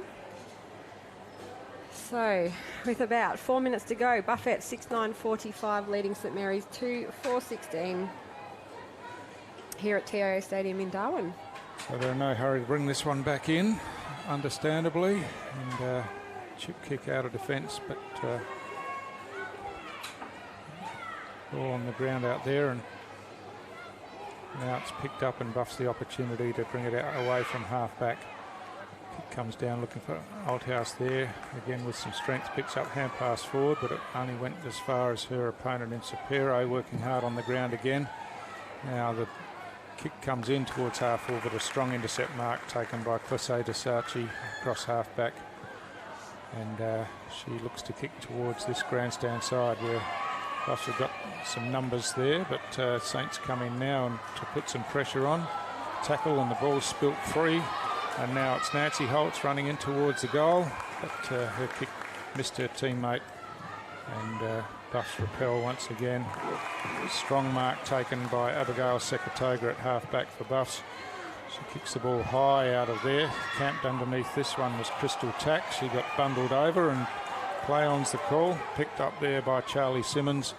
So, with about 4 minutes to go, Buffett 6-9-45 leading St Mary's 2-4-16 here at TIO Stadium in Darwin. So they're in no hurry to bring this one back in, understandably, and chip kick out of defence, but all on the ground out there, and now it's picked up and Buffs the opportunity to bring it out away from half back. Kick comes down looking for Althouse there, again with some strength, picks up hand pass forward, but it only went as far as her opponent in Sapiro, working hard on the ground again. Now the kick comes in towards half forward, but a strong intercept mark taken by Clisset Desachi across half back, and she looks to kick towards this grandstand side where Buffs have got some numbers there, but Saints come in now and to put some pressure on. Tackle, and the ball's spilt free. And now it's Nancy Holtz running in towards the goal, but her kick missed her teammate, and Buffs repel once again. Strong mark taken by Abigail Sekatoga at half-back for Buffs. She kicks the ball high out of there. Camped underneath this one was Crystal Tack. She got bundled over, and play-on's the call. Picked up there by Charlie Simmons,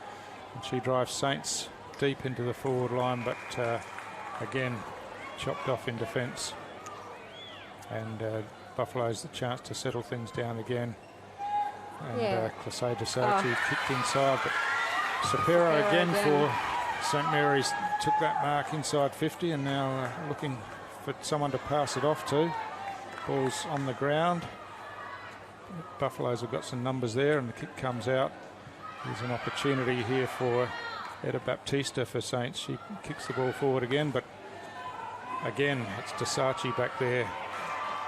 and she drives Saints deep into the forward line, but again chopped off in defence. And Buffalo's the chance to settle things down again. And Clisset Desachi kicked inside, but Sapero again for St Mary's took that mark inside 50 and now looking for someone to pass it off to. Ball's on the ground. Buffaloes have got some numbers there and the kick comes out. There's an opportunity here for Etta Baptista for Saints. She kicks the ball forward again, but again it's Tasachi back there.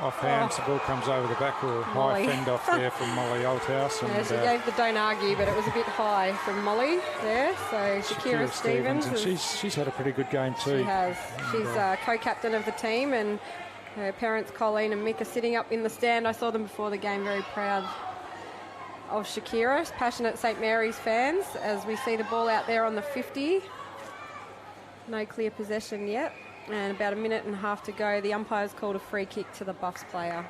Off hands, the ball comes over the back, or a high fend off there from Molly Althouse. Yeah, she gave the don't argue, but it was a bit high from Molly there. So Shakira Stevens. And she's had a pretty good game too. She has. She's co-captain of the team, and her parents Colleen and Mick are sitting up in the stand. I saw them before the game, very proud of Shakira. Passionate St Mary's fans as we see the ball out there on the 50. No clear possession yet. And about a minute and a half to go. The umpire's called a free kick to the Buffs player.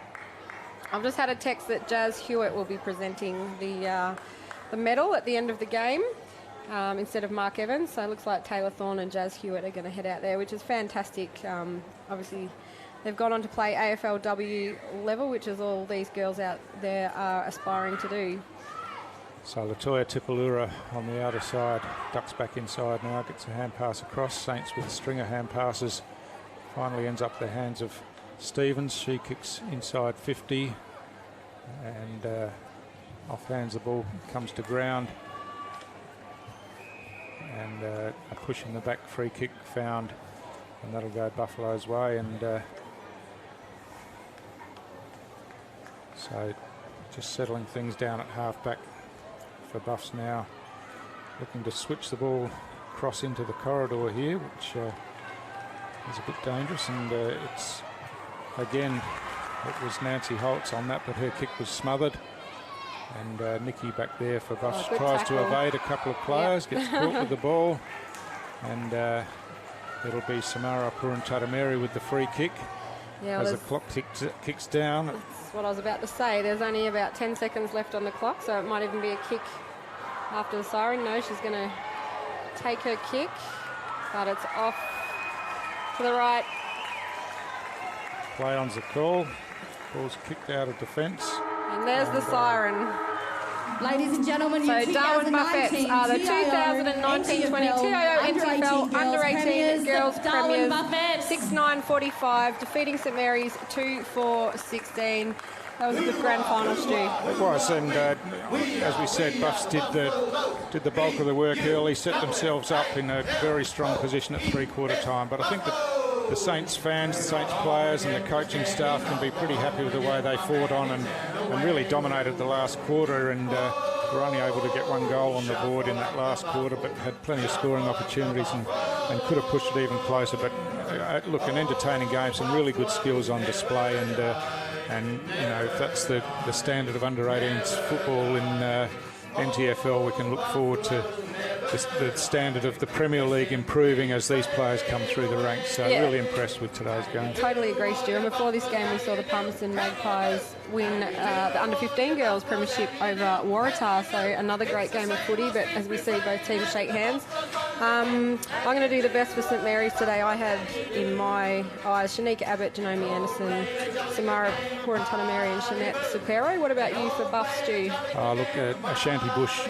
I've just had a text that Jazz Hewitt will be presenting the medal at the end of the game instead of Mark Evans. So it looks like Taylor Thorne and Jazz Hewitt are going to head out there, which is fantastic. Obviously, they've gone on to play AFLW level, which is all these girls out there are aspiring to do. So Latoya Tipalura on the outer side, ducks back inside now, gets a hand pass across. Saints with a string of hand passes, finally ends up the hands of Stevens. She kicks inside 50 and off hands the ball comes to ground. And a push in the back, free kick found, and that'll go Buffalo's way. And so just settling things down at half back for Buffs now, looking to switch the ball across into the corridor here, which is a bit dangerous. And it's again, it was Nancy Holtz on that, but her kick was smothered. And Nikki back there for Buffs tries to evade a couple of players, gets caught with the ball, and it'll be Samara Purantatameri with the free kick as the clock kicks down. That's what I was about to say. There's only about 10 seconds left on the clock, so it might even be a kick after the siren. No, she's going to take her kick, but it's off to the right. Play on's the call. Ball's kicked out of defence. And there's the siren. Ladies and gentlemen, so Darwin Buffets are the 2019-20 TIO NTFL Under-18 Girls Premiers, 6-9-45, defeating St Mary's 2-4-16. That was a good grand final, Stu. It was, and as we said, Buffs did the bulk of the work early, set themselves up in a very strong position at three-quarter time. But I think that the Saints fans, the Saints players and the coaching staff can be pretty happy with the way they fought on and really dominated the last quarter, and were only able to get one goal on the board in that last quarter, but had plenty of scoring opportunities and could have pushed it even closer. But look, an entertaining game, some really good skills on display, and you know, if that's the standard of under-18s football in NTFL, we can look forward to the standard of the Premier League improving as these players come through the ranks. So really impressed with today's game. Totally agree, Stu. And before this game, we saw the Palmerston Magpies win the under-15 girls premiership over Waratah. So another great game of footy. But as we see, both teams shake hands. I'm going to do the best for St Mary's today. I had in my eyes Shanique Abbott, Janome Anderson, Samara Purantatameri and Jeanette Supero. What about you for Buff, Stu? Look, Ashanti Bush,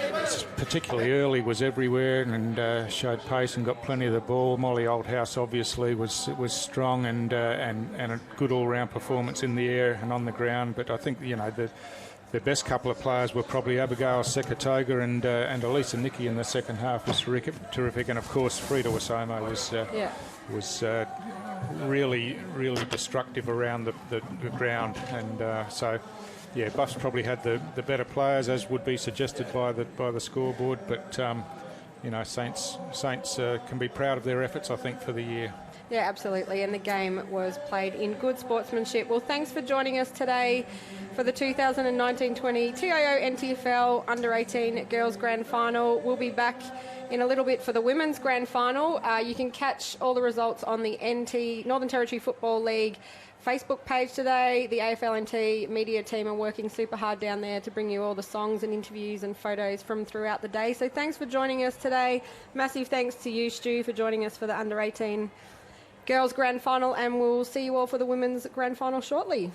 particularly early, was everywhere and showed pace and got plenty of the ball. Molly Althouse obviously was strong and a good all-round performance in the air and on the ground. But I think, you know, the best couple of players were probably Abigail Sekatoga and Elisa Nicky in the second half was terrific. And of course Frida Wasomo was really destructive around the ground. And so yeah, Buffs probably had the better players, as would be suggested by the scoreboard. But you know, Saints can be proud of their efforts, I think, for the year. Yeah, absolutely. And the game was played in good sportsmanship. Well, thanks for joining us today for the 2019-20 TIO NTFL Under-18 Girls Grand Final. We'll be back in a little bit for the Women's Grand Final. You can catch all the results on the Northern Territory Football League Facebook page today. The AFLNT media team are working super hard down there to bring you all the songs and interviews and photos from throughout the day. So thanks for joining us today. Massive thanks to you, Stu, for joining us for the Under-18 Girls Grand Final, and we'll see you all for the Women's Grand Final shortly.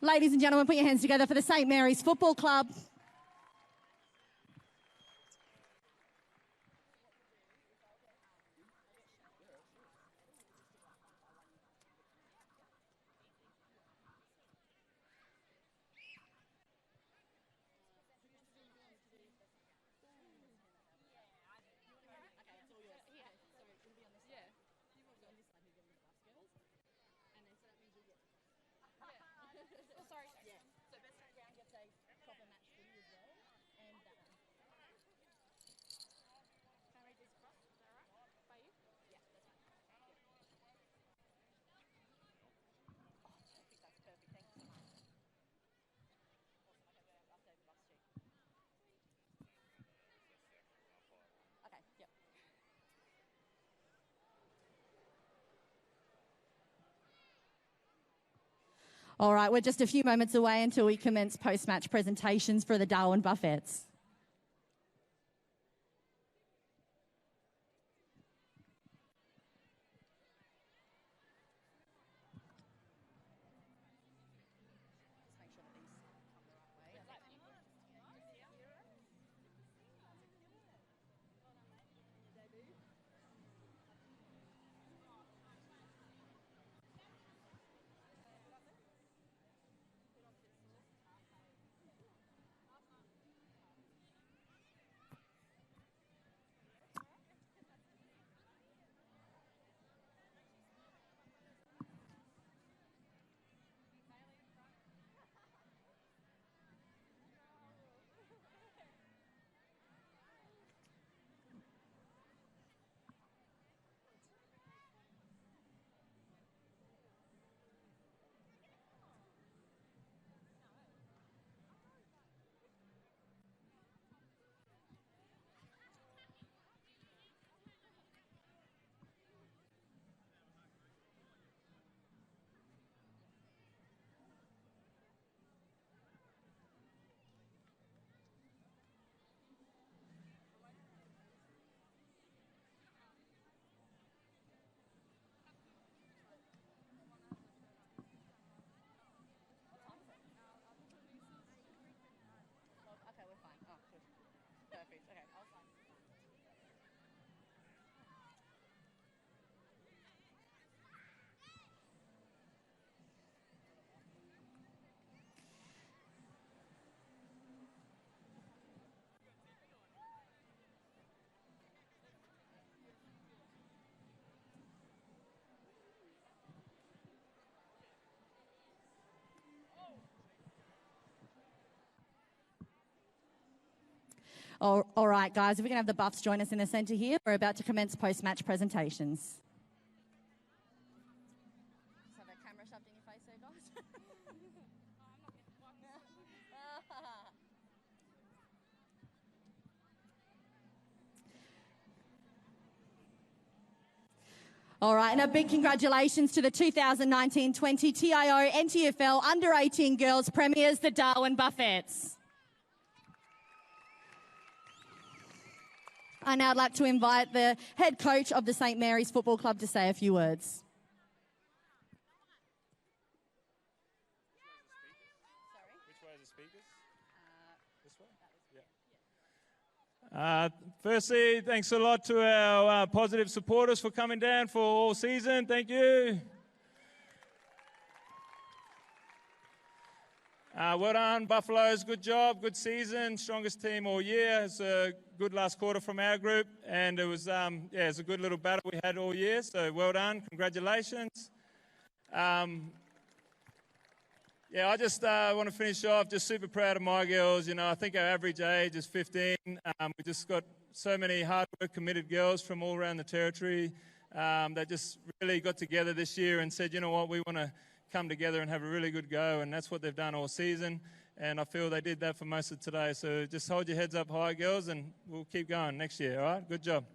Ladies and gentlemen, put your hands together for the St Mary's Football Club. All right, we're just a few moments away until we commence post-match presentations for the Darwin Buffettes. All right, guys, if we can have the Buffs join us in the centre here, we're about to commence post-match presentations. Just have that camera shoved in your face there, guys. All right, and a big congratulations to the 2019-20 TIO NTFL Under-18 Girls Premiers, the Darwin Buffettes. I now would like to invite the head coach of the St Mary's Football Club to say a few words. Which way are the speakers? This way? Yeah. Firstly, thanks a lot to our positive supporters for coming down for all season. Thank you. Well done, Buffaloes. Good job, good season. Strongest team all year. It's a good last quarter from our group, and it was it's a good little battle we had all year. So well done, congratulations. I just want to finish off. Just super proud of my girls. You know, I think our average age is 15. We just got so many hard work, committed girls from all around the territory that just really got together this year and said, you know what, we want to come together and have a really good go, and that's what they've done all season, and I feel they did that for most of today. So just hold your heads up high, girls, and we'll keep going next year, all right? Good job.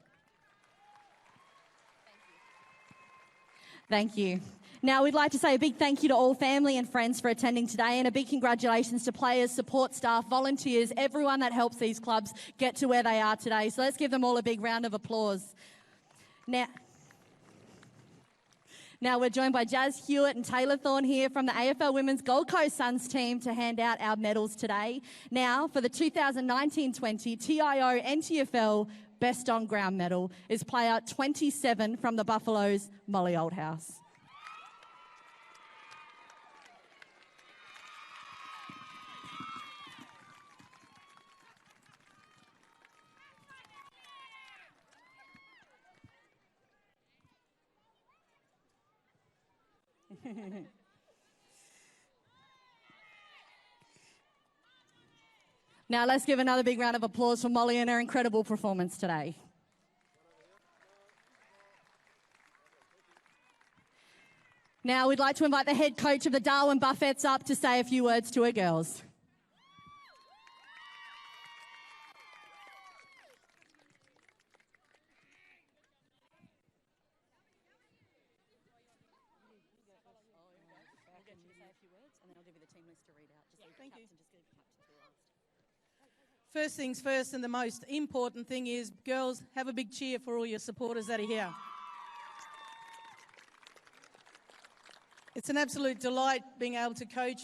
Thank you. Now, we'd like to say a big thank you to all family and friends for attending today, and a big congratulations to players, support staff, volunteers, everyone that helps these clubs get to where they are today. So let's give them all a big round of applause. Now we're joined by Jazz Hewitt and Taylor Thorne here from the AFL Women's Gold Coast Suns team to hand out our medals today. Now for the 2019-20 TIO NTFL Best On Ground medal is player 27 from the Buffaloes, Molly Oldhouse. Now let's give another big round of applause for Molly and her incredible performance today. Now we'd like to invite the head coach of the Darwin Buffettes up to say a few words to her girls. First things first, and the most important thing is, girls, have a big cheer for all your supporters that are here. It's an absolute delight being able to coach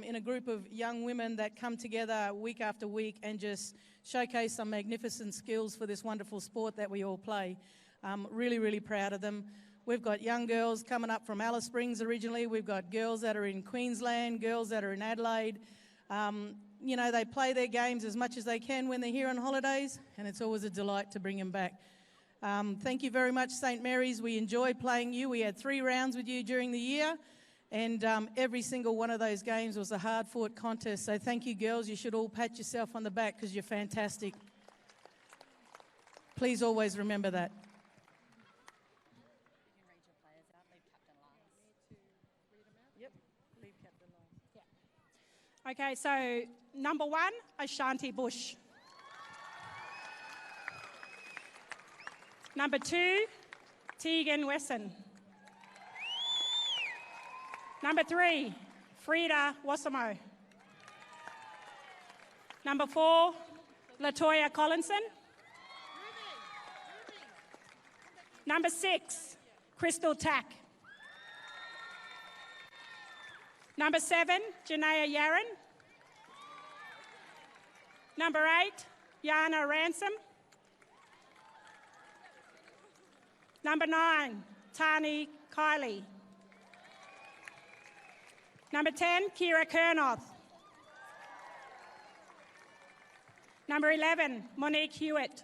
in a group of young women that come together week after week and just showcase some magnificent skills for this wonderful sport that we all play. Really, really proud of them. We've got young girls coming up from Alice Springs originally. We've got girls that are in Queensland, girls that are in Adelaide. You know, they play their games as much as they can when they're here on holidays, and it's always a delight to bring them back. Thank you very much, St Mary's. We enjoyed playing you. We had 3 rounds with you during the year, and every single one of those games was a hard-fought contest. So thank you, girls. You should all pat yourself on the back because you're fantastic. Please always remember that. Okay, so number 1, Ashanti Bush. Number 2, Tegan Wesson. Number 3, Frida Wassamo. Number 4, Latoya Collinson. Number 6, Crystal Tack. Number 7, Janaea Yaron. Number 8, Yana Ransom. Number 9, Tani Kiley. Number 10, Kira Kernoth. Number 11, Monique Hewitt.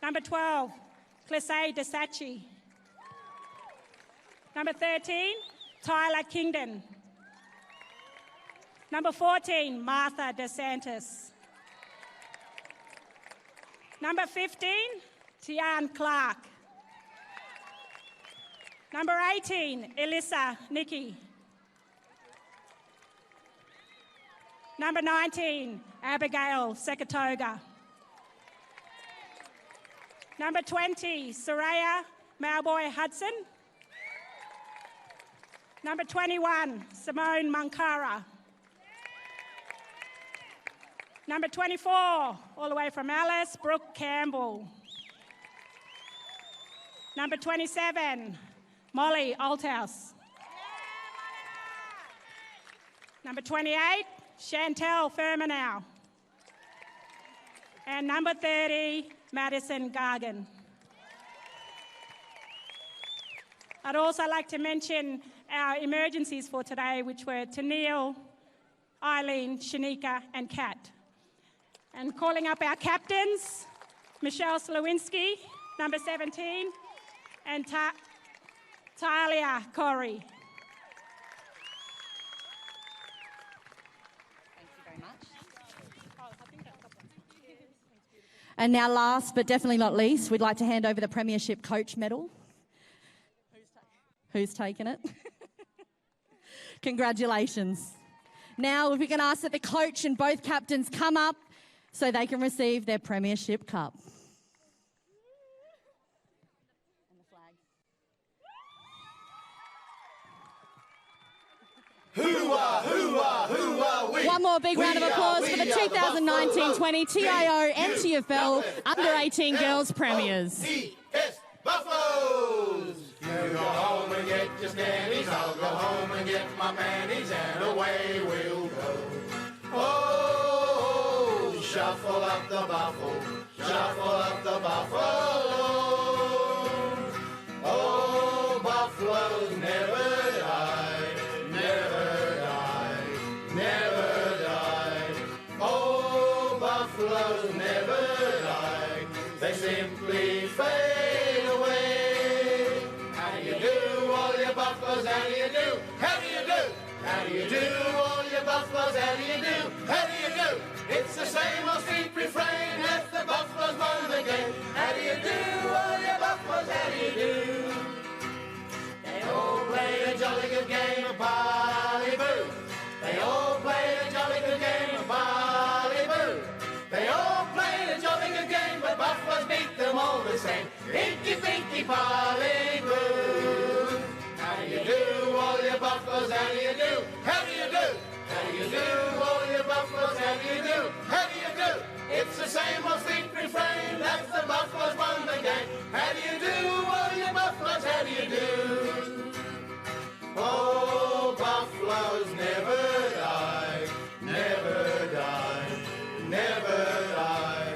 Number 12, Clisay Desachi. Number 13, Tyler Kingdon. Number 14, Martha DeSantis. Number 15, Tian Clark. Number 18, Elissa Nicky. Number 19, Abigail Sekatoga. Number 20, Soraya Malboy Hudson. Number 21, Simone Mankara. Number 24, all the way from Alice, Brooke Campbell. Number 27, Molly Althouse. Number 28, Chantel Fermanau. And number 30, Madison Gargan. I'd also like to mention our emergencies for today, which were Tennille, Eileen, Shanika, and Kat. And calling up our captains, Michelle Slawinski, number 17, and Talia Corey. Thank you very much. And now last but definitely not least, we'd like to hand over the Premiership Coach Medal. Who's taken it? Congratulations. Now, if we can ask that the coach and both captains come up so they can receive their Premiership Cup. Hoo-ah, hoo-ah, hoo-ah, we. One more big round of applause for the 2019-20 TIO NTFL Under-18 Girls Premiers. Buffaloes! You go home and get your scanties, I'll go home and get my panties, and away we'll go. Oh, shuffle up the buffalo, shuffle up the buffalo. Oh, buffaloes never die, never die, never die. Oh, buffaloes never die, they simply fade away. How do you do, all your buffaloes, how do you do? How do you do? How do you do, all your buffaloes, how do you do? How do you do? It's the same old street refrain as the buffaloes won the game. How do you do, all your buffaloes, how do you do? They all play a jolly good game of bally-boo. They all play a jolly good game of bally-boo. They all play a jolly good game, but buffaloes beat them all the same. Inky pinky bally-boo. How do you do, all your buffaloes, how do you do? How do you do? How do you do, all your buffaloes, how do you do? How do you do? It's the same old street refrain, that's the buffaloes won the game. How do you do, all your buffaloes, how do you do? Oh, buffaloes never die, never die, never die.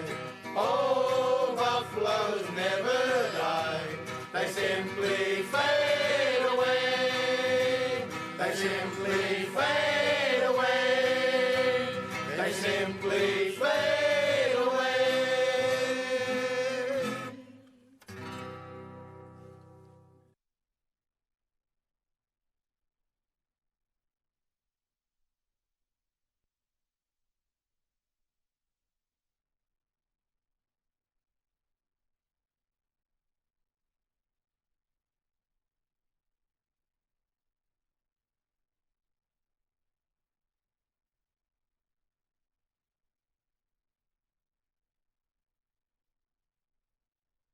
Oh, buffaloes never die, they simply